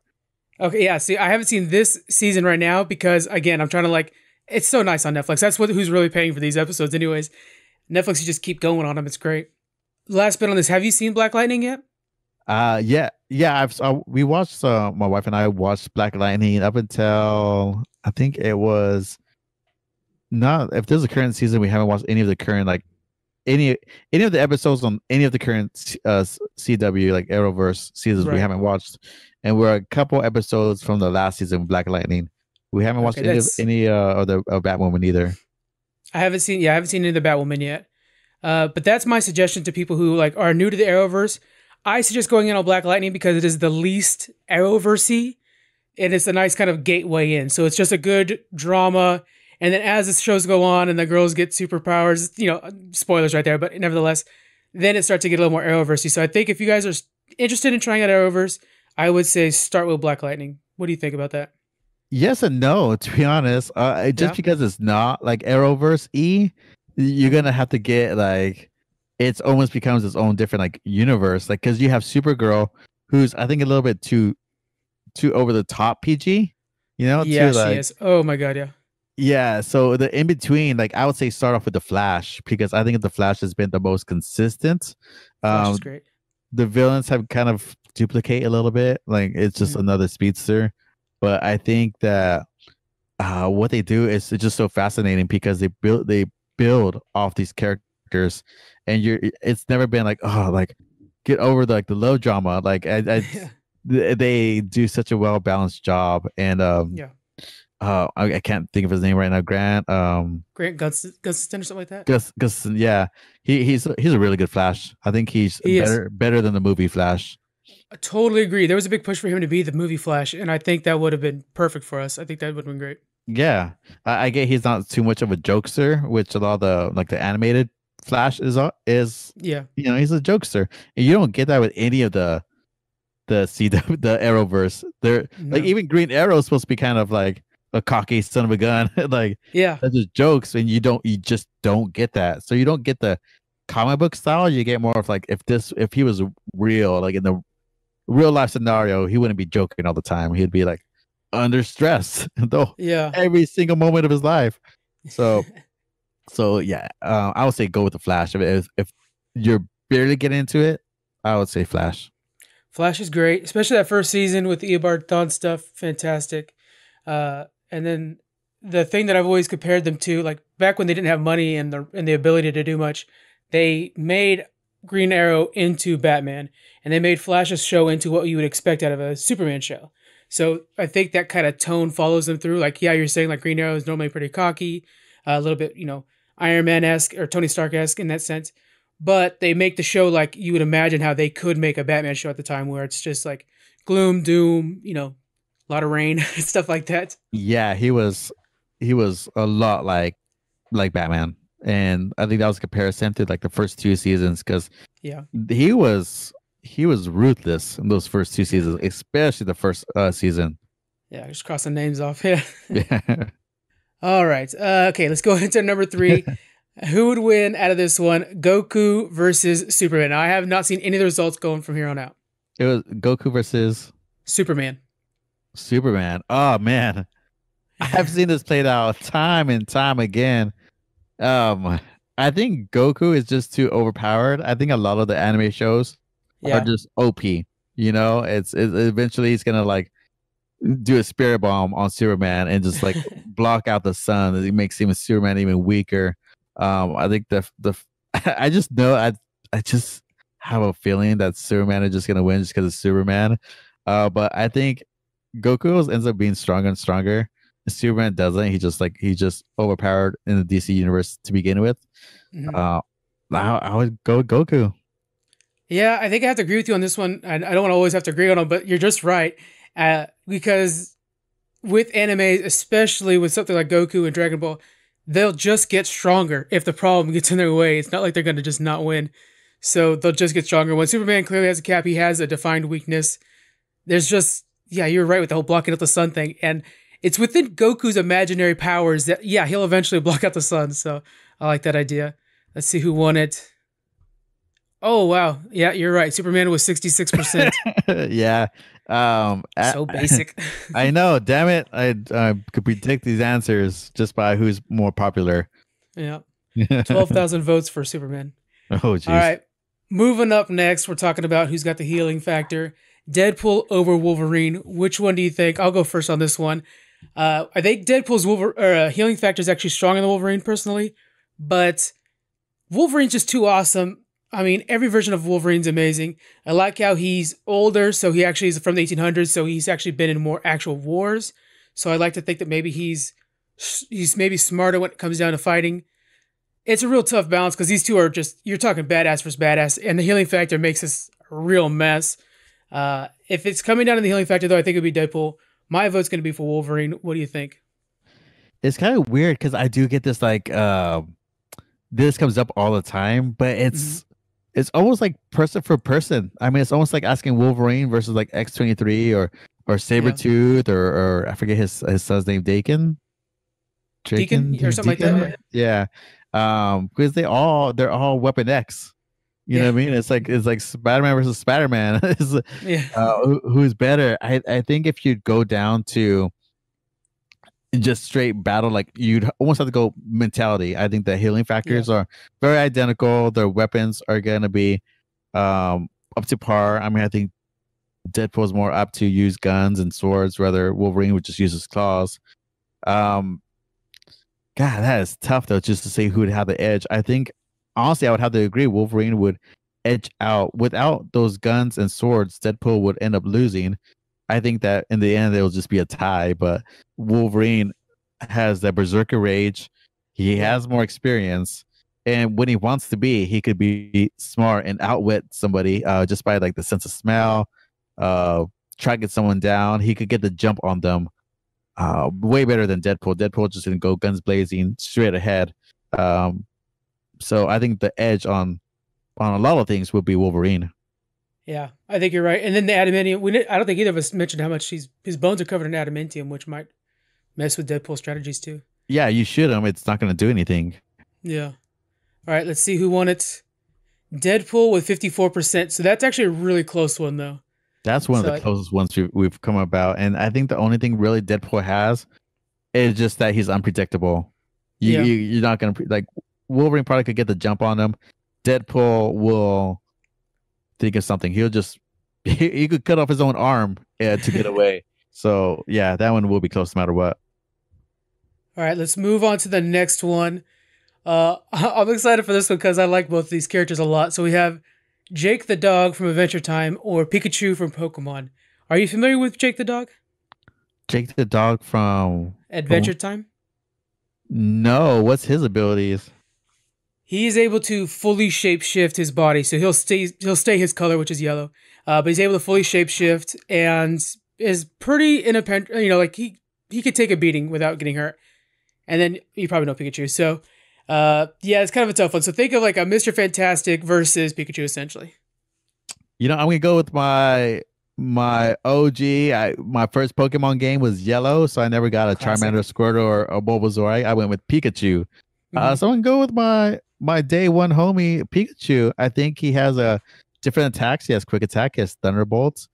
Okay, yeah. See, I haven't seen this season right now because, again, I'm trying to like. It's so nice on Netflix. That's who's really paying for these episodes, anyways. Netflix, you just keep going on them. It's great. Last bit on this. Have you seen Black Lightning yet? Yeah. We watched. My wife and I watched Black Lightning up until I think it was not. If there's a current season, we haven't watched any of the current like any of the episodes on any of the current CW like Arrowverse seasons. Right. We haven't watched, and we're a couple episodes from the last season of Black Lightning. We haven't watched any of the Batwoman either. I haven't seen any of the Batwoman yet. But that's my suggestion to people who like are new to the Arrowverse. I suggest going in on Black Lightning because it is the least Arrowverse-y, and it's a nice kind of gateway in. So it's just a good drama. And then as the shows go on and the girls get superpowers, spoilers right there, but nevertheless, then it starts to get a little more Arrowverse-y. So I think if you guys are interested in trying out Arrowverse, I would say start with Black Lightning. What do you think about that? Yes and no, to be honest. Because it's not like Arrowverse-y, you're gonna have to get like it almost becomes its own different like universe. Like because you have Supergirl, who's I think a little bit too over the top PG. Yeah, she is. Oh my god, yeah. Yeah, so the in between, like I would say, start off with the Flash because I think the Flash has been the most consistent. Flash is great. The villains have kind of duplicate a little bit, like it's just another speedster. But I think that what they do is it's just so fascinating because they build off these characters, and it's never been like get over the love drama. Like they do such a well balanced job, and I can't think of his name right now. Grant Gustin or something like that. Gustin, yeah, he's a really good Flash. I think he's better than the movie Flash. I totally agree. There was a big push for him to be the movie Flash, and I think that would have been perfect for us. I think that would have been great. Yeah, I get he's not too much of a jokester, which a lot of the animated Flash is. Yeah, he's a jokester, and you don't get that with any of the CW, the Arrowverse. They're like even Green Arrow is supposed to be kind of like a cocky son of a gun, that's just jokes, and you just don't get that. So you don't get the comic book style. You get more of like if he was real, like in the real life scenario, he wouldn't be joking all the time. He'd be like under stress every single moment of his life. So I would say go with the Flash. If you're barely getting into it, I would say Flash. Flash is great, especially that first season with the Eobard Thawne stuff. Fantastic. And then the thing that I've always compared them to, like back when they didn't have money and the ability to do much, they made Green Arrow into Batman, and they made Flash's show into what you would expect out of a Superman show. So I think that kind of tone follows them through. Like, yeah, you're saying like Green Arrow is normally pretty cocky, a little bit, Iron Man-esque or Tony Stark-esque in that sense. But they make the show like you would imagine how they could make a Batman show at the time, where it's just like gloom, doom, a lot of rain, stuff like that. Yeah, he was a lot like Batman. and I think that was a comparison to like the first two seasons because Yeah. he was ruthless in those first two seasons, especially the first season. Yeah, just crossing names off. Yeah. Yeah. All right. Okay, let's go into number 3. Who would win out of this one? Goku versus Superman. Now, I have not seen any of the results going from here on out. It was Goku versus Superman. Superman. Oh man, I've seen this played out time and time again. I think Goku is just too overpowered. I think a lot of the anime shows are just OP. You know, it's eventually he's gonna like do a spirit bomb on Superman and just like block out the sun. It makes even Superman even weaker. I think the I just know I just have a feeling that Superman is just gonna win just because it's Superman. But I think Goku ends up being stronger and stronger. Superman doesn't. He just overpowered in the DC universe to begin with. I would go with Goku. Yeah, I think I have to agree with you on this one. I don't want to always have to agree on them, but you're just right. Because with anime, especially with something like Goku and Dragon Ball, they'll just get stronger if the problem gets in their way. It's not like they're going to just not win. So they'll just get stronger. When Superman clearly has a cap, he has a defined weakness. There's just, yeah, you're right with the whole blocking out the sun thing. And it's within Goku's imaginary powers that, yeah, he'll eventually block out the sun. So I like that idea. Let's see who won it. Oh, wow. Yeah, you're right. Superman was 66%. Yeah. So basic. I know. Damn it. I could predict these answers just by who's more popular. Yeah. 12,000 votes for Superman. Oh, geez. All right. Moving up next, we're talking about who's got the healing factor. Deadpool over Wolverine. Which one do you think? I'll go first on this one. I think Deadpool's healing factor is actually stronger than Wolverine personally, but Wolverine's just too awesome. I mean, every version of Wolverine's amazing. I like how he's older, so he actually is from the 1800s, so he's actually been in more actual wars. So I like to think that maybe he's maybe smarter when it comes down to fighting. It's a real tough balance because these two are just, you're talking badass versus badass, and the healing factor makes this a real mess. If it's coming down to the healing factor, though, I think it would be Deadpool. My vote's going to be for Wolverine. What do you think? It's kind of weird because I do get this like this comes up all the time, but it's almost like person for person. I mean, it's almost like asking Wolverine versus like X-23 or Sabretooth or I forget his son's name, Deacon or something like that. Yeah. Because they're all Weapon X. You know what I mean? It's like Spider-Man versus Spider-Man. Who's better? I think if you go down to just straight battle, like you'd almost have to go mentality. I think the healing factors are very identical. Their weapons are gonna be up to par. I mean, I think Deadpool's more up to use guns and swords, rather Wolverine would just use his claws. God, that is tough though, just to say who would have the edge. I think honestly, I would have to agree. Wolverine would edge out. Without those guns and swords, Deadpool would end up losing. I think that in the end, it'll just be a tie, but Wolverine has that berserker rage. He has more experience. And when he wants to be, he could be smart and outwit somebody just by like the sense of smell, try to get someone down. He could get the jump on them way better than Deadpool. Deadpool just didn't go guns blazing straight ahead. So I think the edge on a lot of things would be Wolverine. Yeah, I think you're right. And then the adamantium, I don't think either of us mentioned how much his bones are covered in adamantium, which might mess with Deadpool's strategies too. Yeah, you shoot him. It's not going to do anything. Yeah. All right, let's see who won it. Deadpool with 54%. So that's actually a really close one, though. That's one of the closest ones we've come about. And I think the only thing really Deadpool has is just that he's unpredictable. You're not going to, like, Wolverine probably could get the jump on him. Deadpool will think of something. He'll just he could cut off his own arm to get away. So yeah, that one will be close no matter what. All right, let's move on to the next one. I'm excited for this one because I like both of these characters a lot. So we have Jake the dog from Adventure Time or Pikachu from Pokemon. Are you familiar with Jake the dog? Jake the dog from Adventure Time? No, what's his abilities? He is able to fully shapeshift his body, so he'll stay his color, which is yellow. But he's able to fully shapeshift and is pretty independent. You know, like he could take a beating without getting hurt. And then you probably know Pikachu. So Yeah, it's kind of a tough one. So think of like a Mr. Fantastic versus Pikachu, essentially. I'm gonna go with my OG. My first Pokemon game was Yellow, so I never got a Classic. Charmander, Squirtle, or a Bulbasaur. I went with Pikachu. Hmm. So I'm gonna go with my day one homie Pikachu. I think he has a different attacks. He has quick attack. He has Thunderbolts.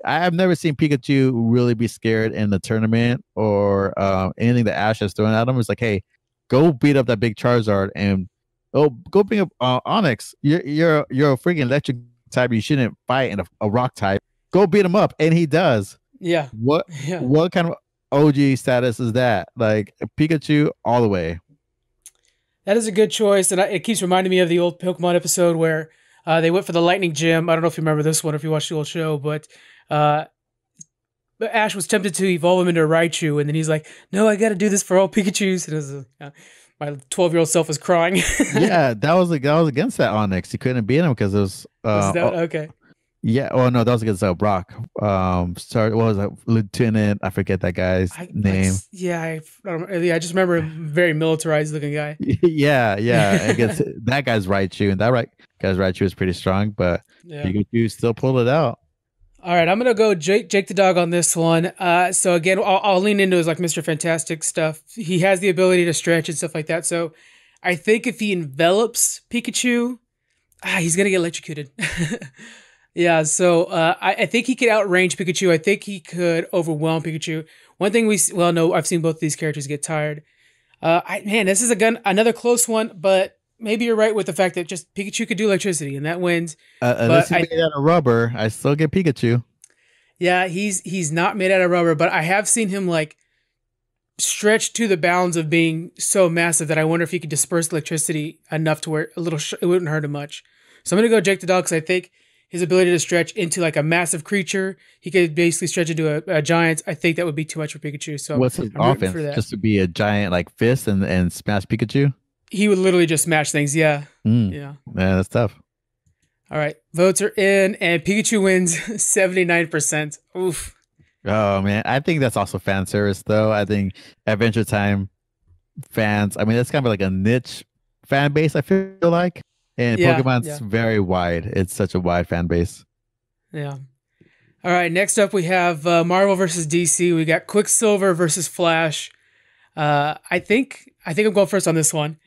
I've never seen Pikachu really be scared in the tournament or anything that Ash has thrown at him. It's like, hey, go beat up that big Charizard and go bring up Onyx. You're a freaking electric type. You shouldn't fight in a rock type. Go beat him up, and he does. Yeah. What Yeah. what kind of OG status is that? Like Pikachu all the way. That is a good choice, and it keeps reminding me of the old Pokemon episode where they went for the Lightning Gym. I don't know if you remember this one, or if you watched the old show, but Ash was tempted to evolve him into a Raichu, and then he's like, "No, I got to do this for all Pikachu's." And it was, my 12-year-old self was crying. Yeah, that was against that Onyx. He couldn't beat him because it was. Okay. Yeah. Oh no, that was against Brock. Sorry, what was that? Lieutenant? I forget that guy's name. I just remember a very militarized looking guy. Yeah. Against that guy's Raichu, and that guy's Raichu was pretty strong, but Pikachu still pulled it out. All right, I'm gonna go Jake the dog on this one. So again, I'll lean into his like Mr. Fantastic stuff. He has the ability to stretch and stuff like that. So I think if he envelops Pikachu, he's gonna get electrocuted. Yeah, so I think he could outrange Pikachu. I think he could overwhelm Pikachu. One thing I've seen both of these characters get tired. This is another close one, but maybe you're right with the fact that just Pikachu could do electricity, and that wins. Unless he's made out of rubber, I still get Pikachu. Yeah, he's not made out of rubber, but I have seen him like stretch to the bounds of being so massive that I wonder if he could disperse electricity enough to where it wouldn't hurt him much. So I'm gonna go Jake the dog because I think his ability to stretch into like a massive creature, he could basically stretch into a giant. I think that would be too much for Pikachu. So what's his offense? Just to be a giant like fist and smash Pikachu? He would literally just smash things. Yeah. Yeah, that's tough. All right, votes are in, and Pikachu wins 79%. Oof. Oh man, I think that's also fan service though. I think Adventure Time fans. I mean, that's kind of like a niche fan base. I feel like. And Pokemon's very wide. It's such a wide fan base. Yeah. All right. Next up, we have Marvel versus DC. We got Quicksilver versus Flash. I think I'm going first on this one.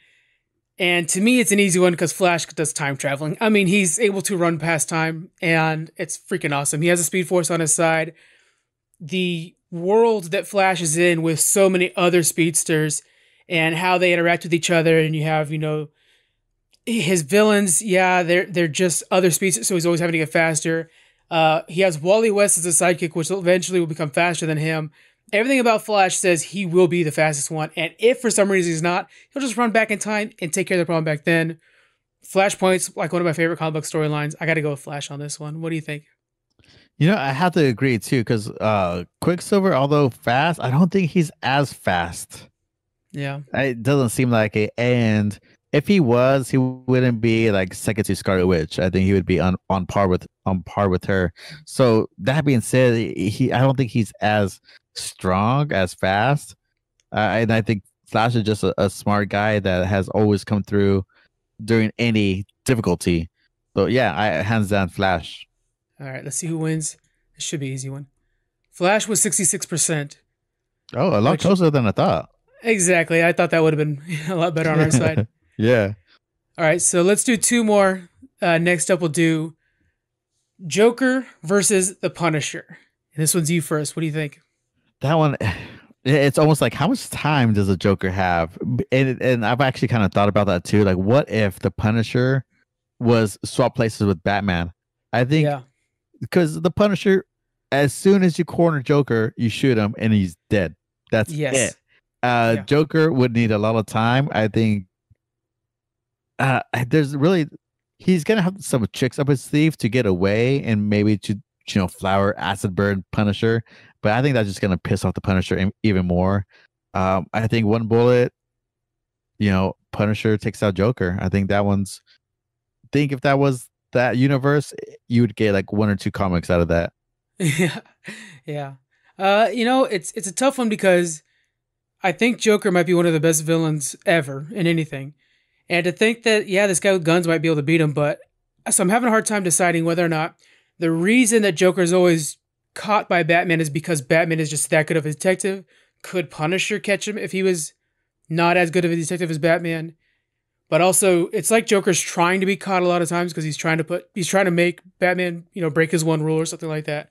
And to me, it's an easy one because Flash does time traveling. I mean, he's able to run past time, and it's freaking awesome. He has a Speed Force on his side. The world that Flash is in with so many other speedsters and how they interact with each other, and you have, his villains, they're just other species, so he's always having to get faster. He has Wally West as a sidekick, which eventually will become faster than him. Everything about Flash says he will be the fastest one, and if for some reason he's not, he'll just run back in time and take care of the problem back then. Flashpoint's like one of my favorite comic book storylines. I got to go with Flash on this one. What do you think? I have to agree too, because Quicksilver, although fast, I don't think he's as fast. Yeah, it doesn't seem like it, and if he was, he wouldn't be like second to Scarlet Witch. I think he would be on par with her. So that being said, I don't think he's as strong, as fast. And I think Flash is just a smart guy that has always come through during any difficulty. So yeah, hands down Flash. All right, let's see who wins. It should be an easy one. Flash was 66%. Oh, a lot closer than I thought. Exactly. I thought that would have been a lot better on our side. Yeah. All right, so let's do two more. Next up, we'll do Joker versus the Punisher. And this one's you first. What do you think? That one, it's almost like, how much time does a Joker have? And I've actually kind of thought about that too. Like, what if the Punisher was swapped places with Batman? I think because the Punisher, as soon as you corner Joker, you shoot him and he's dead. That's it. Joker would need a lot of time. I think he's gonna have some tricks up his sleeve to get away and maybe to flower acid burn Punisher, but I think that's just gonna piss off the Punisher even more. I think one bullet, Punisher takes out Joker. I think if that was that universe, you would get like one or two comics out of that. Yeah. It's a tough one because I think Joker might be one of the best villains ever in anything. And to think that, yeah, this guy with guns might be able to beat him, but so I'm having a hard time deciding whether or not the reason that Joker is always caught by Batman is because Batman is just that good of a detective. Could Punisher catch him if he was not as good of a detective as Batman? But also, it's like Joker's trying to be caught a lot of times because he's trying to make Batman, break his one rule or something like that.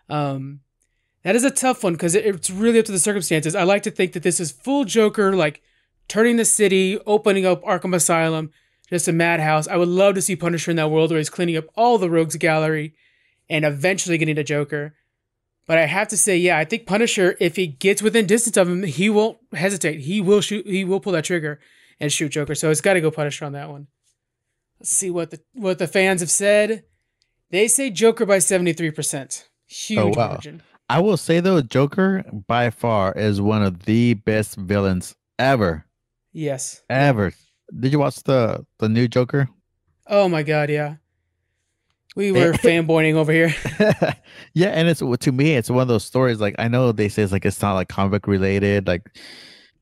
That is a tough one because it's really up to the circumstances. I like to think that this is full Joker, like turning the city, opening up Arkham Asylum, just a madhouse. I would love to see Punisher in that world where he's cleaning up all the rogues gallery and eventually getting to Joker. But I have to say, yeah, I think Punisher, if he gets within distance of him, he won't hesitate. He will shoot. He will pull that trigger and shoot Joker. So it's got to go Punisher on that one. Let's see what the fans have said. They say Joker by 73%. Huge margin. I will say though, Joker by far is one of the best villains ever. Yes. Ever. Did you watch the new Joker? Oh my God, yeah. We were fanboying over here. Yeah, and to me, it's one of those stories. Like I know they say it's not like comic related, like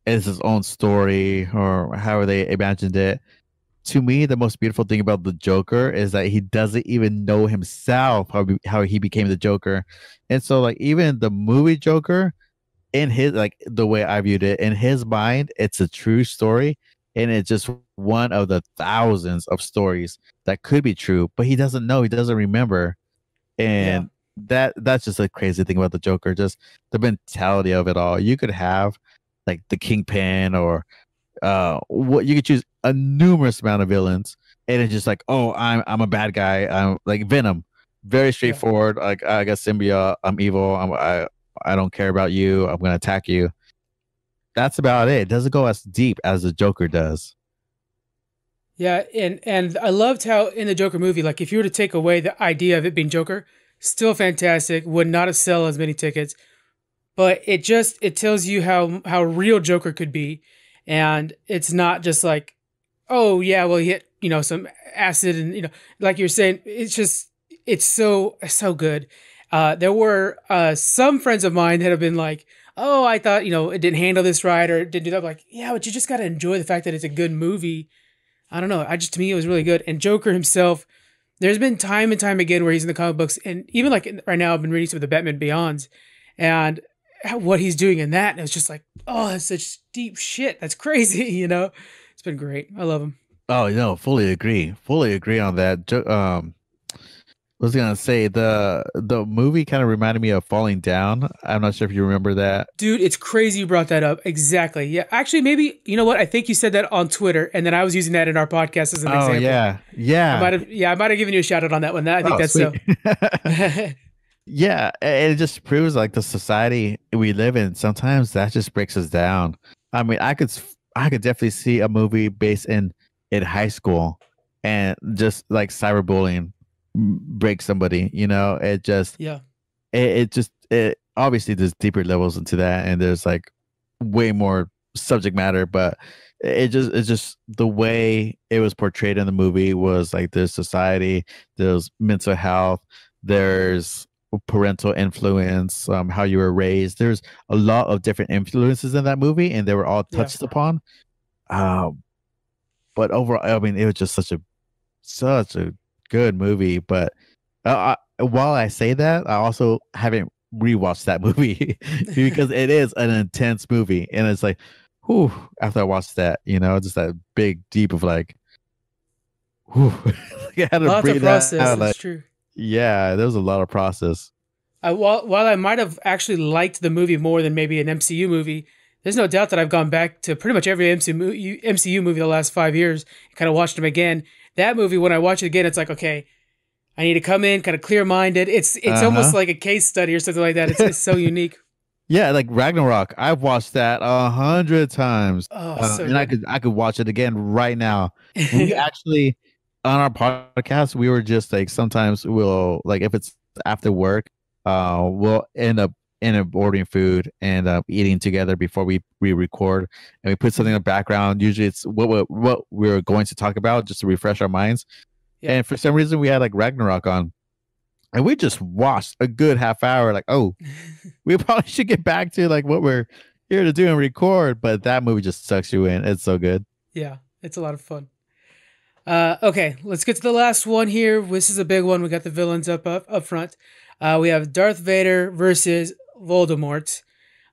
it's his own story or however they imagined it. To me, the most beautiful thing about the Joker is that he doesn't even know himself how he became the Joker. And so like even the movie Joker, in his like the way I viewed it, in his mind, it's a true story. And it's just one of the thousands of stories that could be true, but he doesn't know, he doesn't remember. And that's just a crazy thing about the Joker, just the mentality of it all. You could have like the Kingpin or what you could choose a numerous amount of villains, and it's just like, oh, I'm a bad guy. I'm like Venom, very straightforward. Like I got symbiote. I'm evil. I don't care about you. I'm gonna attack you. That's about it. It doesn't go as deep as the Joker does. Yeah, and I loved how in the Joker movie, like if you were to take away the idea of it being Joker, still fantastic. Would not have sold as many tickets, but it tells you how real Joker could be. And it's not just like, oh yeah, well he hit, some acid and, like you're saying, it's so good. There were some friends of mine that have been like, oh, I thought, it didn't handle this right or it didn't do that. I'm like, yeah, but you just got to enjoy the fact that it's a good movie. I don't know. To me, it was really good. And Joker himself, there's been time and time again where he's in the comic books. And even like right now, I've been reading some of the Batman Beyonds and what he's doing in that. And it's just like, oh, that's such deep shit. That's crazy. It's been great. I love him. Oh, fully agree. Fully agree on that. I was gonna say the movie kind of reminded me of Falling Down. I'm not sure if you remember that. Dude, it's crazy you brought that up. Exactly. Yeah. Actually, maybe, you know what? I think you said that on Twitter, and then I was using that in our podcast as an example. Yeah. I might have given you a shout out on that one. I think that's sweet. So. Yeah, it just proves like the society we live in. Sometimes that just breaks us down. I mean, I could definitely see a movie based in high school, and just like cyberbullying break somebody. It just it obviously there's deeper levels into that, and there's like way more subject matter, but it's just the way it was portrayed in the movie was like there's society, there's mental health, there's parental influence, how you were raised. There's a lot of different influences in that movie, and they were all touched upon. But overall, I mean, it was just such a good movie. But while I say that, I also haven't rewatched that movie because it is an intense movie, and it's like, whew, after I watched that, just that big deep of like, whew, I had to lots breathe of process. out, That's true. Yeah, there was a lot of process. While I might have actually liked the movie more than maybe an MCU movie, there's no doubt that I've gone back to pretty much every MCU movie the last 5 years and kind of watched them again. That movie, when I watch it again, it's like, okay, I need to come in kind of clear-minded. It's almost like a case study or something like that. It's so unique. Yeah, like Ragnarok. I've watched that 100 times. Oh, so and I could watch it again right now. We actually, on our podcast, we were just like, sometimes we'll, like, if it's after work, we'll end up ordering food and eating together before we record, and we put something in the background. Usually it's what we're going to talk about, just to refresh our minds. Yeah. And for some reason we had like Ragnarok on, and we just watched a good half hour, like, oh, we probably should get back to like what we're here to do and record. But that movie just sucks you in. It's so good. Yeah, it's a lot of fun. Okay, let's get to the last one here. This is a big one. We got the villains up front. We have Darth Vader versus Voldemort.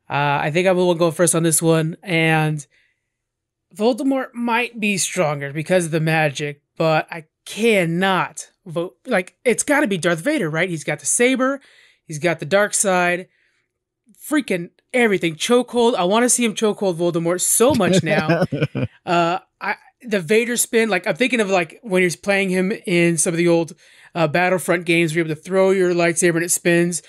I think I will go first on this one, and Voldemort might be stronger because of the magic, but I cannot vote. Like, it's got to be Darth Vader, right? He's got the saber, he's got the dark side, freaking everything. Chokehold. I want to see him chokehold Voldemort so much now. The Vader spin, like I'm thinking of like when you're playing him in some of the old Battlefront games where you're able to throw your lightsaber and it spins.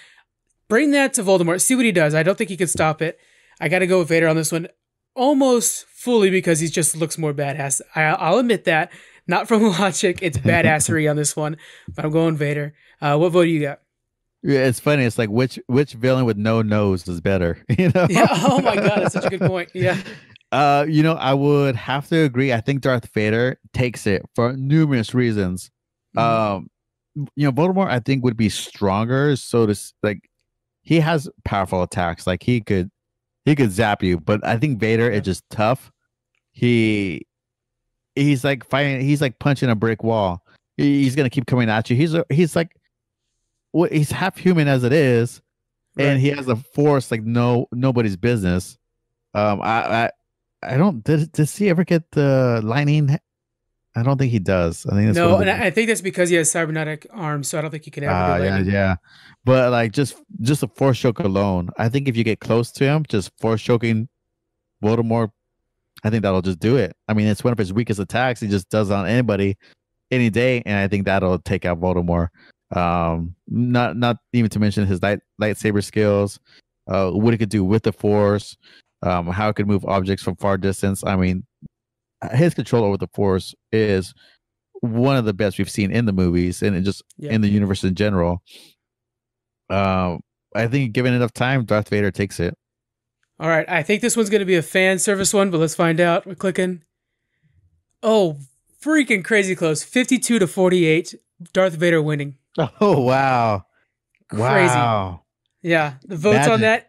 Bring that to Voldemort. See what he does. I don't think he can stop it. I got to go with Vader on this one, almost fully because he just looks more badass. I'll admit that. Not from logic. It's badassery on this one, but I'm going Vader. What vote do you got? Yeah, it's funny. It's like which villain with no nose is better, you know? Yeah. Oh my god, that's such a good point. Yeah. I would have to agree. I think Darth Vader takes it for numerous reasons. Voldemort I think would be stronger, so to like he has powerful attacks. Like he could zap you, but I think Vader is just tough. He's like fighting. He's like punching a brick wall. He's gonna keep coming at you. He's like he's half human as it is, and he has a force like nobody's business. I don't. Does he ever get the lightning? I don't think he does. I think that's no, and I think that's because he has cybernetic arms, so I don't think he can ever do lightning. Yeah. But like just a force choke alone, I think if you get close to him, just force choking Voldemort, I think that'll just do it. I mean, it's one of his weakest attacks. He just does on anybody, any day, and I think that'll take out Voldemort. Not even to mention his lightsaber skills, what he could do with the force. How it could move objects from far distance. I mean, his control over the Force is one of the best we've seen in the movies and just in the universe in general. I think given enough time, Darth Vader takes it. All right, I think this one's going to be a fan service one, but let's find out. We're clicking. Oh, freaking crazy close. 52-48, Darth Vader winning. Oh, wow. Crazy. Wow. Yeah, the votes on that,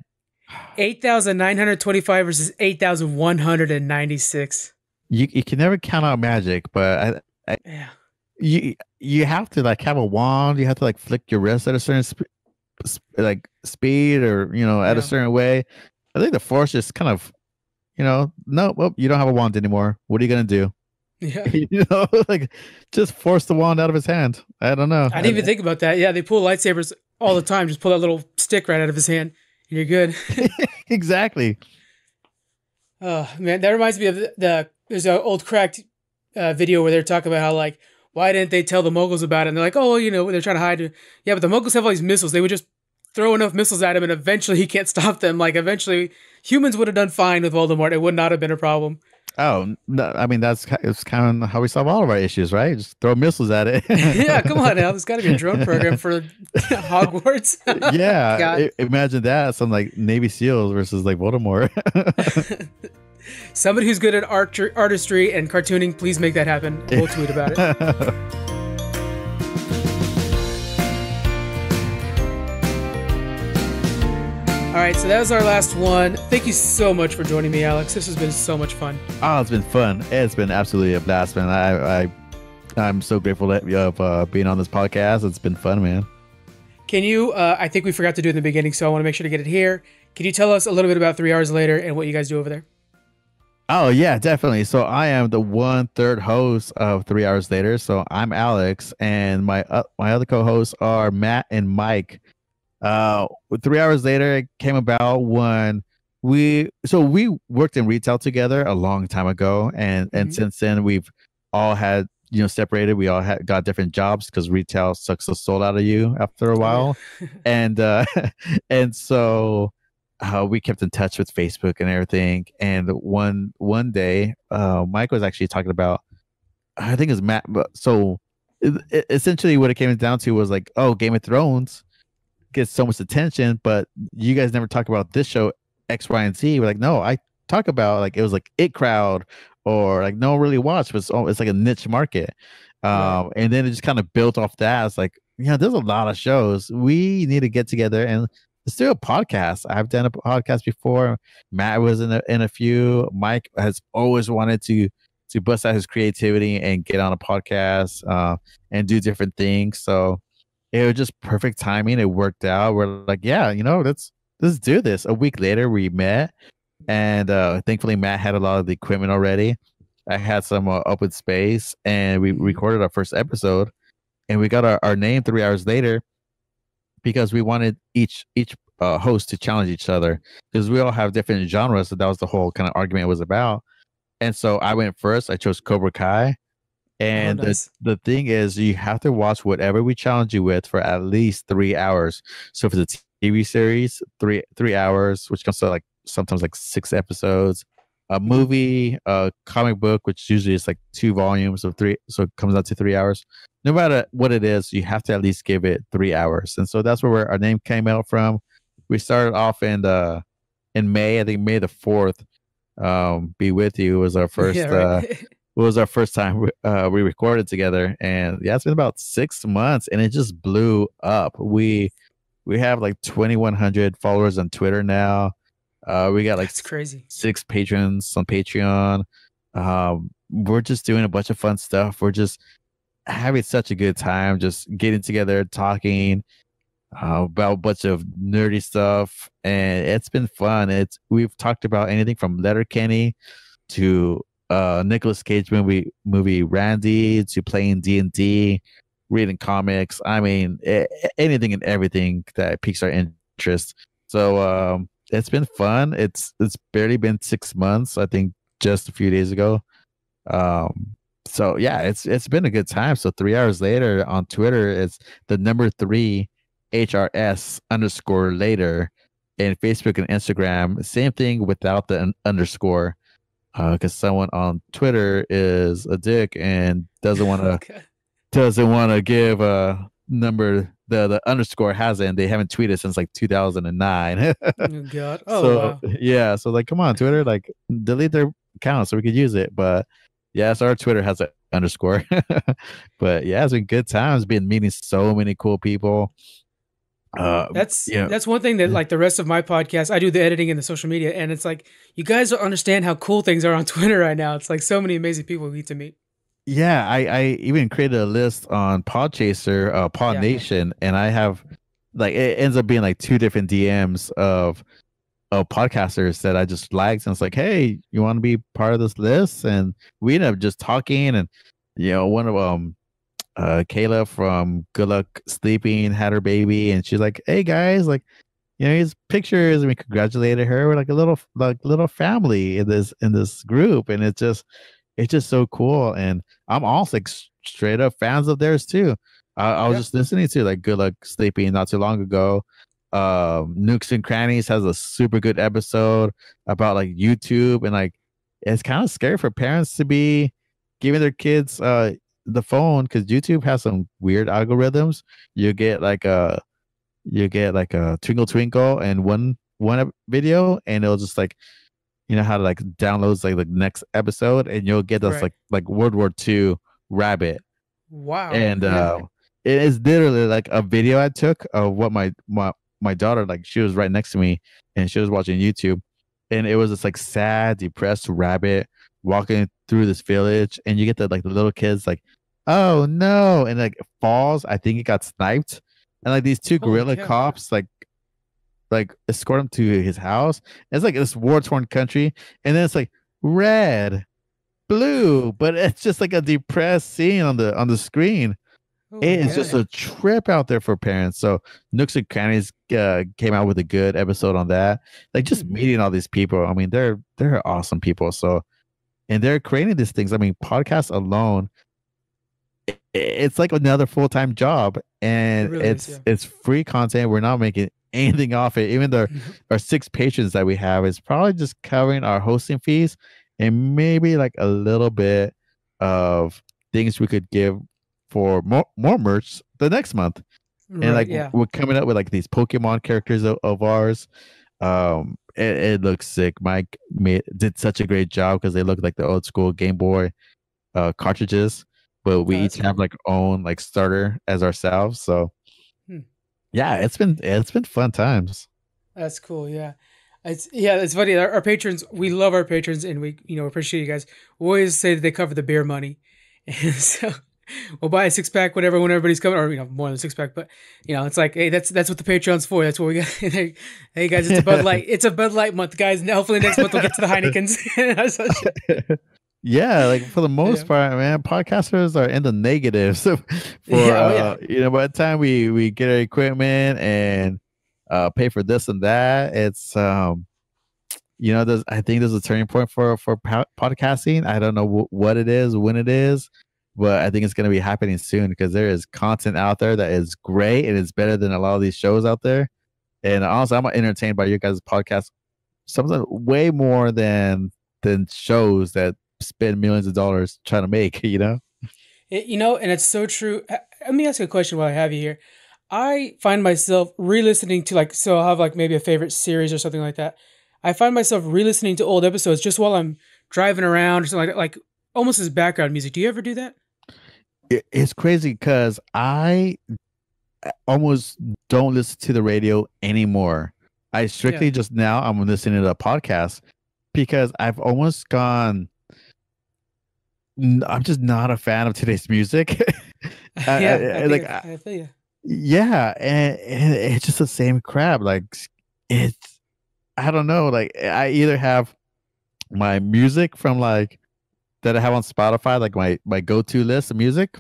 8,925 versus 8,196. You can never count out magic, but you have to like have a wand. You have to like flick your wrist at a certain speed, or at a certain way. I think the Force is kind of, no, well, you don't have a wand anymore. What are you gonna do? Yeah, like just force the wand out of his hand. I don't know. I didn't even think about that. Yeah, they pull lightsabers all the time. Just pull that little stick right out of his hand, and you're good. Exactly. Oh man, that reminds me of there's an old cracked video where they're talking about how like why didn't they tell the Muggles about it? And they're like, oh, they're trying to hide it. Yeah, but the Muggles have all these missiles. They would just throw enough missiles at him, and eventually he can't stop them. Like eventually, humans would have done fine with Voldemort. It would not have been a problem. Oh, no, I mean it's kind of how we solve all of our issues, right? Just throw missiles at it. Yeah, come on now. There's got to be a drone program for Hogwarts. Yeah, imagine that. Some like Navy SEALs versus like Voldemort. Somebody who's good at artistry and cartooning, please make that happen. We'll tweet about it. All right, so that was our last one. Thank you so much for joining me, Alex. This has been so much fun. Oh, it's been fun. It's been absolutely a blast, man. I'm so grateful of being on this podcast. It's been fun, man. Can you, I think we forgot to do it in the beginning, so I want to make sure to get it here. Can you tell us a little bit about 3 Hours Later and what you guys do over there? Oh, yeah, definitely. So I am the 1/3 host of 3 Hours Later. So I'm Alex, and my other co-hosts are Matt and Mike. 3 Hours Later, it came about when we worked in retail together a long time ago, and since then we've all had separated. We all got different jobs because retail sucks the soul out of you after a while. and so we kept in touch with Facebook and everything. And one day, Mike was actually talking about, I think it's Matt. So essentially what it came down to was like, oh, Game of Thrones gets so much attention, but you guys never talk about this show X, Y, and Z. We're like, no, I talk about like, it was like It Crowd, or like no one really watched, but it's like a niche market. And then it just kind of built off that. It's like, there's a lot of shows. We need to get together and let's do a podcast. I've done a podcast before. Matt was in a few. Mike has always wanted to to bust out his creativity and get on a podcast and do different things. So it was just perfect timing. It worked out. We're like, yeah, let's do this. A week later, we met, and thankfully, Matt had a lot of the equipment already. I had some open space, and we Mhm. recorded our first episode, and we got our name 3 hours later because we wanted each host to challenge each other because we all have different genres. So that was the whole kind of argument it was about. And so I went first. I chose Cobra Kai. Oh, And nice. the thing is, you have to watch whatever we challenge you with for at least 3 hours. So if it's a TV series, three hours, which comes to like sometimes like 6 episodes. A Mhm. movie, a comic book, which usually is like 2 volumes of three, so it comes out to 3 hours. No matter what it is, you have to at least give it 3 hours, and so that's where our name came out from. We started off in May, I think May 4th. Be with you was our Yeah, first right. time we recorded together, and yeah, it's been about 6 months, and it just blew up. We have like 2,100 followers on Twitter now. We got like That's crazy. six patrons on Patreon. We're just doing a bunch of fun stuff. We're just having such a good time, just getting together, talking about a bunch of nerdy stuff, and it's been fun. We've talked about anything from Letterkenny to Nicolas Cage movie Randy to playing D&D, reading comics. I mean, anything and everything that piques our interest. So it's been fun. It's barely been 6 months. I think just a few days ago. Um, so yeah, it's been a good time. So 3 hours later on Twitter, it's the number 3HRS_later. And Facebook and Instagram, same thing without the underscore, because someone on Twitter is a dick and Okay. doesn't want to give a number. The underscore hasn't. They haven't tweeted since like 2009. Oh God. Oh So wow. yeah, so like, come on, Twitter, like delete their account so we could use it. But yeah, so our Twitter has an underscore. But yeah, it's been good times. Been meeting so many cool people. That's Yeah, that's one thing that yeah, like the rest of my podcast, I do the editing and the social media, and it's like you guys don't understand how cool things are on Twitter right now. It's like so many amazing people we get to meet. yeah. I even created a list on Podchaser, Pod Yeah. Nation, and I have like it ends up being like two different DMs of podcasters that I just liked, and it's like, hey, you want to be part of this list? And we end up just talking, and one of Kayla from Good Luck Sleeping had her baby, and she's like, hey guys, like, here's pictures, and we congratulated her. We're like a little family in this group, and it's just so cool. And I'm also like straight up fans of theirs too. I was Yeah. just listening to like Good Luck Sleeping not too long ago. Nukes and Crannies has a super good episode about like YouTube, and like it's kind of scary for parents to be giving their kids the phone because YouTube has some weird algorithms. You get like a twinkle twinkle and one video, and it'll just like, how to like downloads like the next episode, and you'll get this Right. like World War II rabbit. Wow. And it is literally like a video I took of what my daughter, like, she was right next to me and she was watching YouTube, and it was this like sad, depressed rabbit walking through this village, and you get the little kids like, oh no, and like falls. I think it got sniped, and like these two Holy guerrilla cow. cops like escort him to his house. It's like this war torn country, and then it's like red, blue, but it's just like a depressed scene on the screen. Oh my It is just God. a trip out there for parents. So Nooks and Crannies came out with a good episode on that. Like just Mhm. meeting all these people. I mean, they're awesome people. So, and they're creating these things. I mean, podcasts alone, it's like another full time job, It and really is. it's Yeah. it's free content. We're not making anything off it. Even though our six patrons that we have is probably just covering our hosting fees and maybe like a little bit of things we could give for more merch the next month. And Right. like Yeah. we're coming up with like these Pokemon characters of ours. It looks sick. Mike did such a great job because they look like the old school Game Boy cartridges, but we Oh, each that's have cool. like our own like starter as ourselves. So Hmm. yeah, it's been fun times. That's cool. Yeah. It's funny. Our patrons, we love our patrons, and we appreciate you guys. We always say that they cover the beer money, and so we'll buy a 6-pack, whatever, when everybody's coming, or more than a 6-pack. But it's like, hey, that's what the Patreon's for. That's what we got. Hey guys, it's a Bud Light. It's a Bud Light month, guys. And hopefully next month we'll get to the Heinekens. Yeah, like for the most part, man, podcasters are in the negatives for by the time we get our equipment and pay for this and that, it's I think there's a turning point for podcasting. I don't know what it is, when it is, but I think it's going to be happening soon because there is content out there that is great and it's better than a lot of these shows out there. And honestly, I'm entertained by your guys' podcast, something way more than shows that spend millions of dollars trying to make. And it's so true. Let me ask you a question while I have you here. I find myself re-listening to so I'll have maybe a favorite series or something like that. I find myself re-listening to old episodes just while I'm driving around or something like almost as background music. Do you ever do that? It's crazy because I almost don't listen to the radio anymore. I strictly just now I'm listening to a podcast because I've almost gone. I'm just not a fan of today's music. I feel you. Yeah, and it's just the same crap. It's I don't know. I either have my music from that I have on Spotify, my go-to list of music,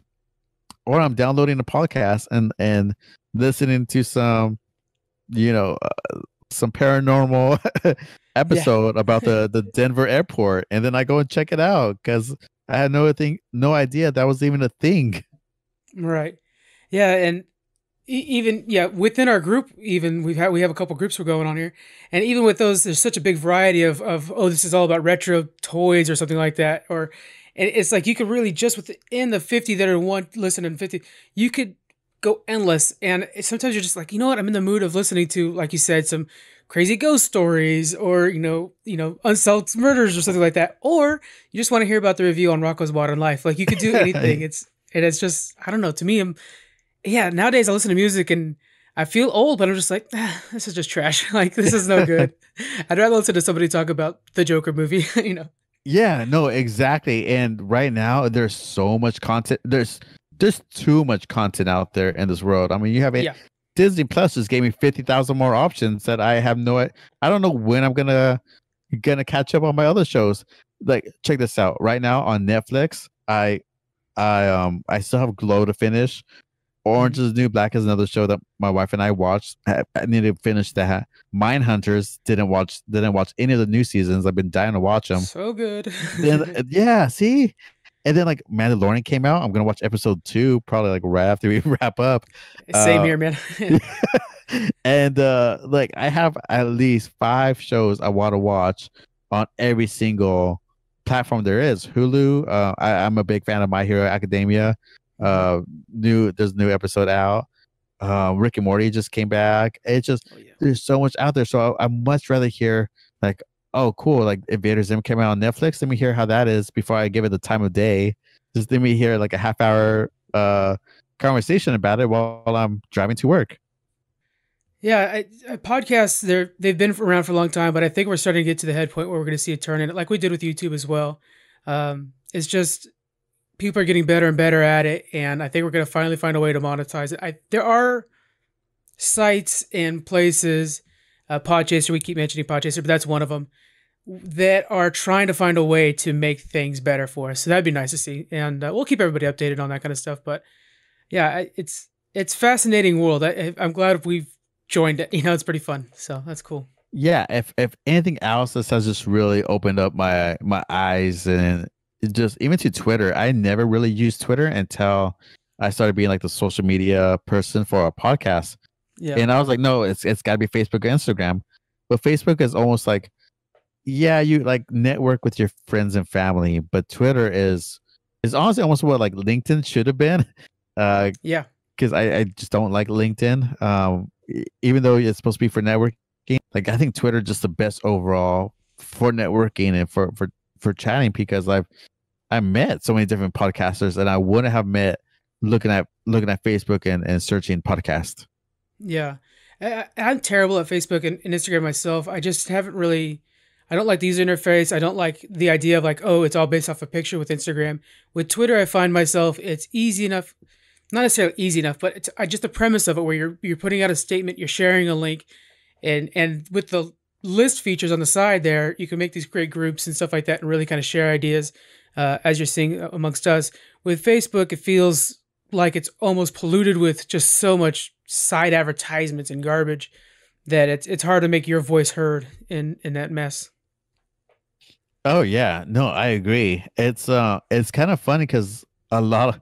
or I'm downloading a podcast and listening to some some paranormal episode about the Denver airport, and then I go and check it out because I had no idea that was even a thing. Right. Yeah, and even within our group, even we have a couple groups we're going on here, and even with those, there's such a big variety of this is all about retro toys or something like that, and it's like you could really just within the 50 that are listening 50, you could go endless, and sometimes you're just like, what, I'm in the mood of listening to, like you said, some crazy ghost stories or unsolved murders or something like that, or you just want to hear about the review on Rocco's Modern Life. You could do anything. It's just, I don't know, to me, nowadays I listen to music and I feel old, but I'm just like, this is just trash. This is no good. I'd rather listen to somebody talk about the Joker movie. Yeah, no, exactly. And right now there's so much content. There's too much content out there in this world. I mean, you have Disney Plus just gave me 50,000 more options that I have I don't know when I'm gonna catch up on my other shows. Check this out. Right now on Netflix, I still have Glow to finish. Orange is the New Black is another show that my wife and I watched. I need to finish that. Mindhunters didn't watch any of the new seasons. I've been dying to watch them. So good. See? And then Mandalorian came out. I'm gonna watch episode 2 probably right after we wrap up. Same here, man. And I have at least 5 shows I want to watch on every single platform there is. Hulu. I'm a big fan of My Hero Academia. There's a new episode out. Rick and Morty just came back. It's just there's so much out there. So I much rather hear oh cool, Invader Zim came out on Netflix. Let me hear how that is before I give it the time of day. Just let me hear a half hour conversation about it while I'm driving to work. Yeah, podcasts, they've been around for a long time, but I think we're starting to get to the head point where we're going to see a turn in it, like we did with YouTube as well. It's just people are getting better and better at it, and I think we're going to finally find a way to monetize it. There are sites and places, Podchaser, we keep mentioning Podchaser, but that's one of them, that are trying to find a way to make things better for us. So that'd be nice to see, and we'll keep everybody updated on that kind of stuff. But yeah, it's fascinating world. I'm glad we've joined it. It's pretty fun. So that's cool. Yeah, if anything else, this has just really opened up my eyes, and just even to Twitter. I never really used Twitter until I started being the social media person for a podcast. Yeah. And I was like, no, it's got to be Facebook or Instagram. But Facebook is almost you network with your friends and family, but Twitter is honestly almost what LinkedIn should have been. Yeah. Because I just don't like LinkedIn. Even though it's supposed to be for networking, I think Twitter is just the best overall for networking and for chatting, because I met so many different podcasters and I wouldn't have met looking at Facebook and searching podcast. Yeah. I'm terrible at Facebook and Instagram myself. I just haven't really. I don't like the user interface. I don't like the idea of like, oh, it's all based off a picture with Instagram. With Twitter, I find myself it's easy enough, not necessarily easy enough, but it's just the premise of it where you're putting out a statement, you're sharing a link, and with the list features on the side there, you can make these great groups and stuff like that, and really kind of share ideas as you're seeing amongst us. With Facebook, it feels like it's almost polluted with just so much side advertisements and garbage that it's hard to make your voice heard in that mess. Oh yeah, no, I agree. It's kind of funny because a lot of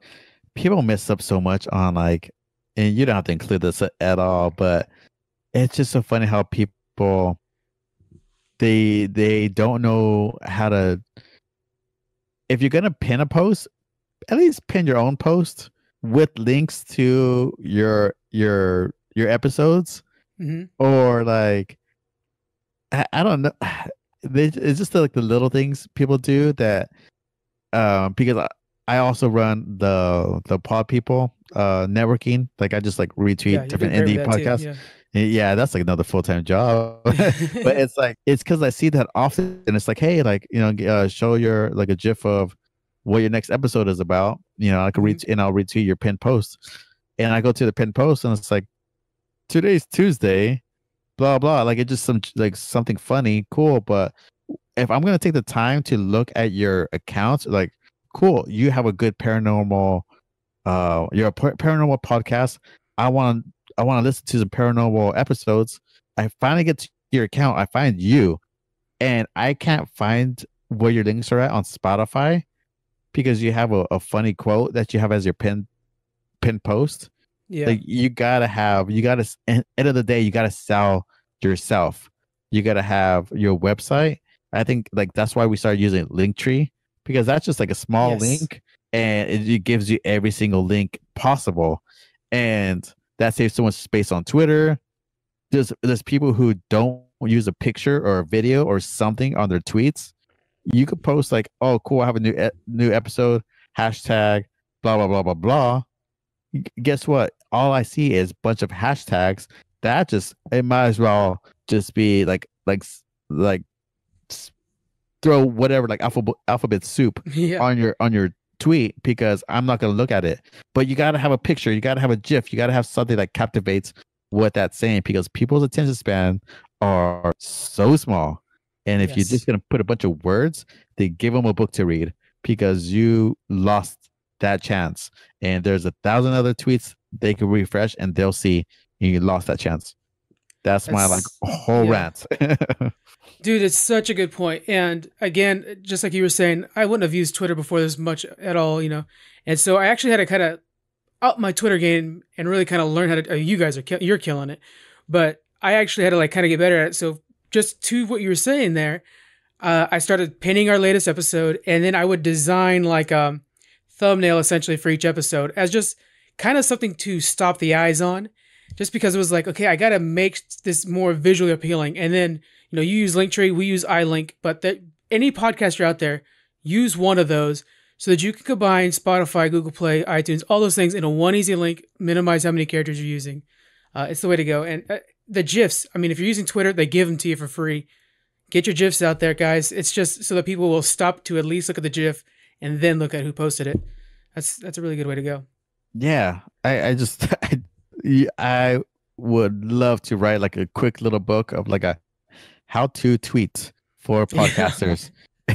people mess up so much on like, and you don't have to include this at all, but it's just so funny how people they don't know how to. If you're gonna pin a post, at least pin your own post with links to your episodes, Hmm. or like I don't know. It's just like the little things people do that because I also run the Pod People networking. Like I just like Yeah, retweet you've been different great with indie that too. podcasts. Yeah. Yeah, that's like another full-time job. But it's like it's because I see that often, and it's like, hey, like show your like a GIF of what your next episode is about. I can Hmm. read and I'll retweet your pinned post, and I go to the pinned post, and it's like today's Tuesday, blah blah. Like it's just some like something funny, cool. But if I'm gonna take the time to look at your account, like cool, you have a good paranormal you're a paranormal podcast. I want to listen to some paranormal episodes. I finally get to your account. I find you, and I can't find where your links are at on Spotify because you have a funny quote that you have as your pin post. Yeah. Like you gotta end of the day, you gotta sell yourself. You gotta have your website. I think like that's why we started using Linktree, because that's just like a small Yes. link, and it gives you every single link possible, and that saves so much space on Twitter. There's people who don't use a picture or a video or something on their tweets. You could post like, oh cool, I have a new episode, hashtag blah blah blah blah blah. Guess what? All I see is a bunch of hashtags. That just it might as well just be like s- throw whatever like alphabet soup Yeah. on your tweet, because I'm not gonna look at it. But you gotta have a picture, you gotta have a GIF, you gotta have something that captivates what that's saying, because people's attention span are so small. And if you're Yes. just gonna put a bunch of words, they give them a book to read because you lost that chance. And there's 1,000 other tweets they can refresh and they'll see you lost that chance. That's my like That's whole yeah. rant. Dude, it's such a good point. And again, just like you were saying, I wouldn't have used Twitter before this much at all. And so I actually had to kind of up my Twitter game and really kind of learn how to. You guys you're killing it, but I actually had to like kind of get better at it. So just to what you were saying there, I started pinning our latest episode, and then I would design like a thumbnail essentially for each episode as just kind of something to stop the eyes on, just because it was like, okay, I got to make this more visually appealing. And then you use Linktree, we use iLink, but that any podcaster out there, use one of those so that you can combine Spotify, Google Play, iTunes, all those things in a one easy link, minimize how many characters you're using. It's the way to go. And the GIFs, I mean, if you're using Twitter, they give them to you for free. Get your GIFs out there, guys. It's just so that people will stop to at least look at the GIF and then look at who posted it. That's a really good way to go. Yeah, I just I would love to write like a quick little book of like a how to tweet for podcasters, Yeah.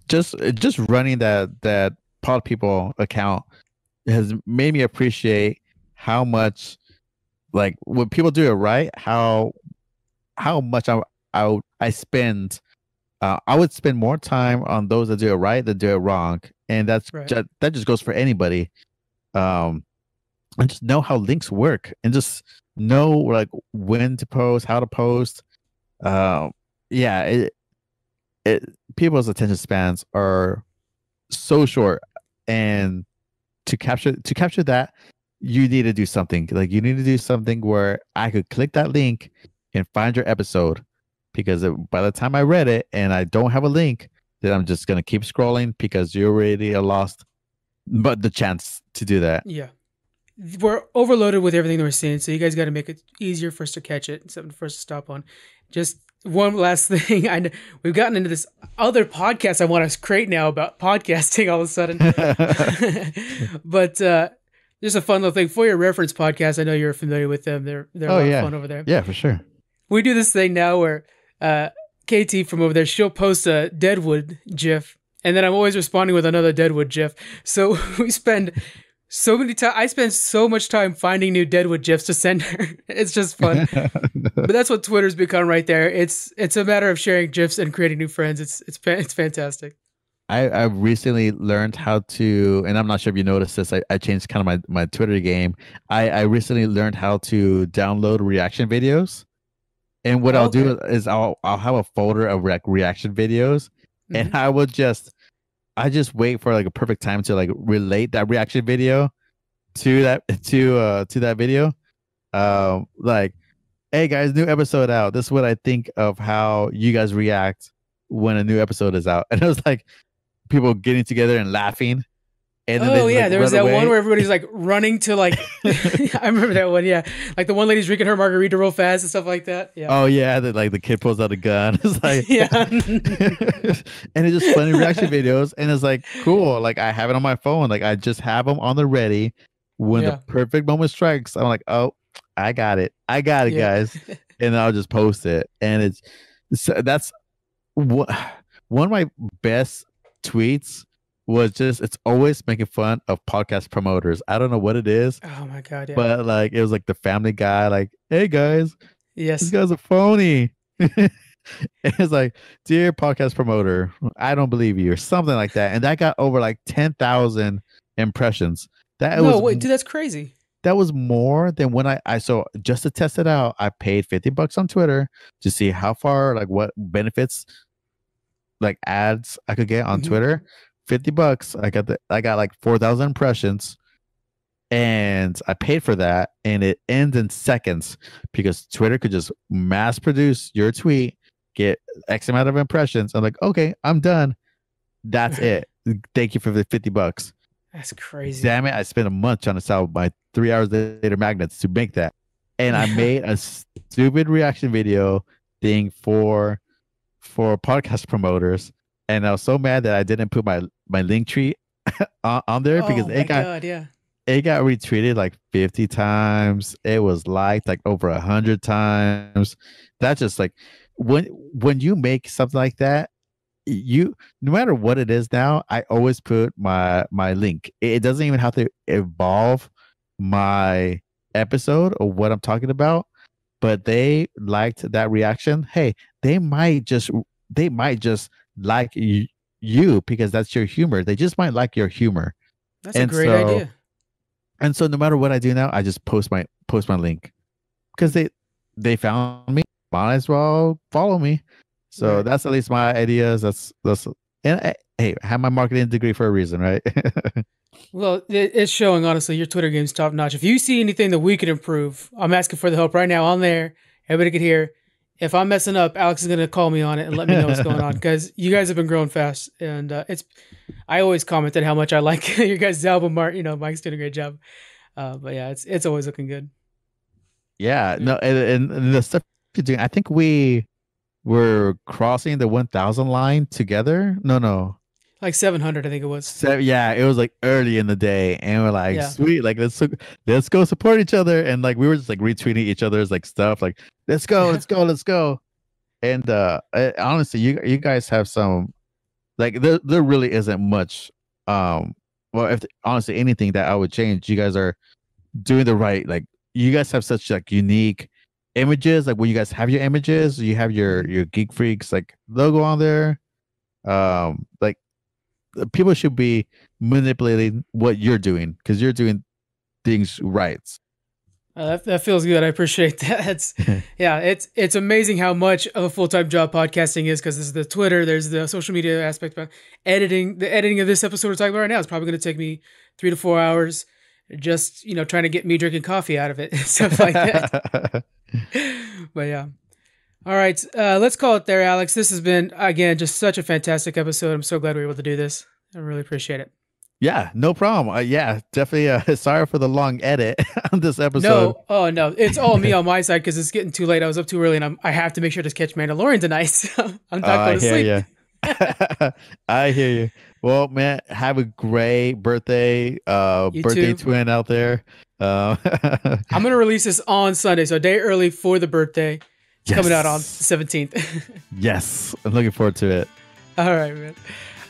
because just running that Pod People account has made me appreciate how much, like when people do it right, how much I spend. I would spend more time on those that do it right than do it wrong, and Right. that just goes for anybody. Um, and just know how links work, and just know like when to post, how to post. Um, yeah, it people's attention spans are so short, and to capture that, you need to do something. Like you need to do something where I could click that link and find your episode, because by the time I read it and I don't have a link, then I'm just gonna keep scrolling because you already lost but the chance to do that. Yeah. we're overloaded with everything that we're seeing, so you guys got to make it easier for us to catch it, something for us to stop on. Just one last thing, I know we've gotten into this other podcast I want to create now about podcasting all of a sudden, but just a fun little thing for your reference podcast. I know you're familiar with them. They're a lot of fun over there. Yeah, for sure. We do this thing now where KT from over there, she'll post a Deadwood GIF, and then I'm always responding with another Deadwood GIF. So we spend so many time. I spend so much time finding new Deadwood GIFs to send her. It's just fun. But that's what Twitter's become right there. It's a matter of sharing GIFs and creating new friends. It's fantastic. I recently learned how to, and I'm not sure if you noticed this. I changed kind of my Twitter game. I recently learned how to download reaction videos. And what I'll do is I'll have a folder of reaction videos, and I just wait for like a perfect time to like relate that reaction video to that video. Like, hey guys, new episode out. This is what I think of how you guys react when a new episode is out. And it was like people getting together and laughing. And then there was that one where everybody's like running to like I remember that one, yeah. Like the one lady's drinking her margarita real fast and stuff like that. Yeah. Oh yeah, like the kid pulls out a gun. It's like yeah. And it's just funny reaction videos, and it's like cool. Like I have it on my phone. Like I just have them on the ready. When the perfect moment strikes, I'm like, oh, I got it, guys, and I'll just post it. And that's one of my best tweets. Was just it's always making fun of podcast promoters. I don't know what it is. Oh my god! Yeah. But like it was like the Family Guy, like, hey guys, yes, this guy's a phony. It's like, dear podcast promoter, I don't believe you, or something like that. And that got over like 10,000 impressions. Wait, dude, that's crazy. That was more than when I so just to test it out, I paid $50 on Twitter to see how far, like what benefits, like ads I could get on Twitter. $50. I got like 4,000 impressions, and I paid for that, and it ends in seconds because Twitter could just mass produce your tweet, get X amount of impressions. I'm like, okay, I'm done. That's it. Thank you for the $50. That's crazy. Damn it! I spent a month trying to sell my 3 hours later magnets to make that, and I made a stupid reaction video thing for podcast promoters. And I was so mad that I didn't put my link tree on there because it got retweeted like 50 times. It was liked like over 100 times. That's just like when you make something like that, no matter what it is now, I always put my link. It doesn't even have to involve my episode or what I'm talking about, but they liked that reaction. Hey, they might just like you because that's your humor. They just might like your humor. That's a great idea. And so no matter what I do now, I just post my link because they found me. Might as well follow me. So that's at least my ideas. That's and hey, I have my marketing degree for a reason, right? Well, it's showing. Honestly, your Twitter game's top notch. If you see anything that we can improve, I'm asking for the help right now on there. Everybody can hear. If I'm messing up, Alex is going to call me on it and let me know what's going on because you guys have been growing fast. And I always commented how much I like your guys' album art. You know, Mike's doing a great job. But yeah, it's always looking good. Yeah, no, and the stuff you're doing, I think we were crossing the 1,000 line together. No. Like 700, I think it was. Yeah, it was like early in the day, and we're like, sweet, like let's go support each other, and like we were just like retweeting each other's like stuff, like let's go. And honestly, you guys have some, like there really isn't much. Well, if honestly anything that I would change, you guys are doing the right. Like you guys have such like unique images. Like when you guys have your images, you have your Geek Freaks like logo on there. Like. People should be manipulating what you're doing because you're doing things right. That feels good. I appreciate that. It's amazing how much of a full-time job podcasting is because there's the Twitter, there's the social media aspect, but editing. The editing of this episode we're talking about right now is probably going to take me 3 to 4 hours. Just trying to get me drinking coffee out of it and stuff like that. But yeah. All right, let's call it there, Alex. This has been, again, just such a fantastic episode. I'm so glad we were able to do this. I really appreciate it. Yeah, no problem. Yeah, definitely. Sorry for the long edit on this episode. No, oh no, it's all me on my side because it's getting too late. I was up too early, and I have to make sure to catch Mandalorian tonight. So I'm not I going to hear sleep. you. I hear you. Well, man, have a great birthday, You birthday too. twin out there. I'm gonna release this on Sunday, so a day early for the birthday. It's coming out on the 17th. Yes, I'm looking forward to it. All right, man.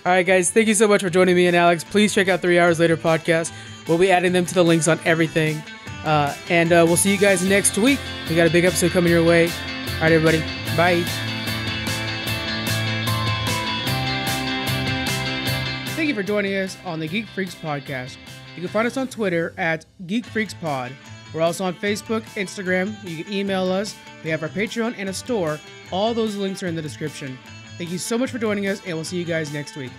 All right, guys. Thank you so much for joining me and Alex. Please check out 3 Hours Later podcast. We'll be adding them to the links on everything. And we'll see you guys next week. We got a big episode coming your way. All right, everybody. Bye. Thank you for joining us on the Geek Freaks podcast. You can find us on Twitter at Geek Freaks Pod. We're also on Facebook, Instagram. You can email us. We have our Patreon and a store. All those links are in the description. Thank you so much for joining us, and we'll see you guys next week.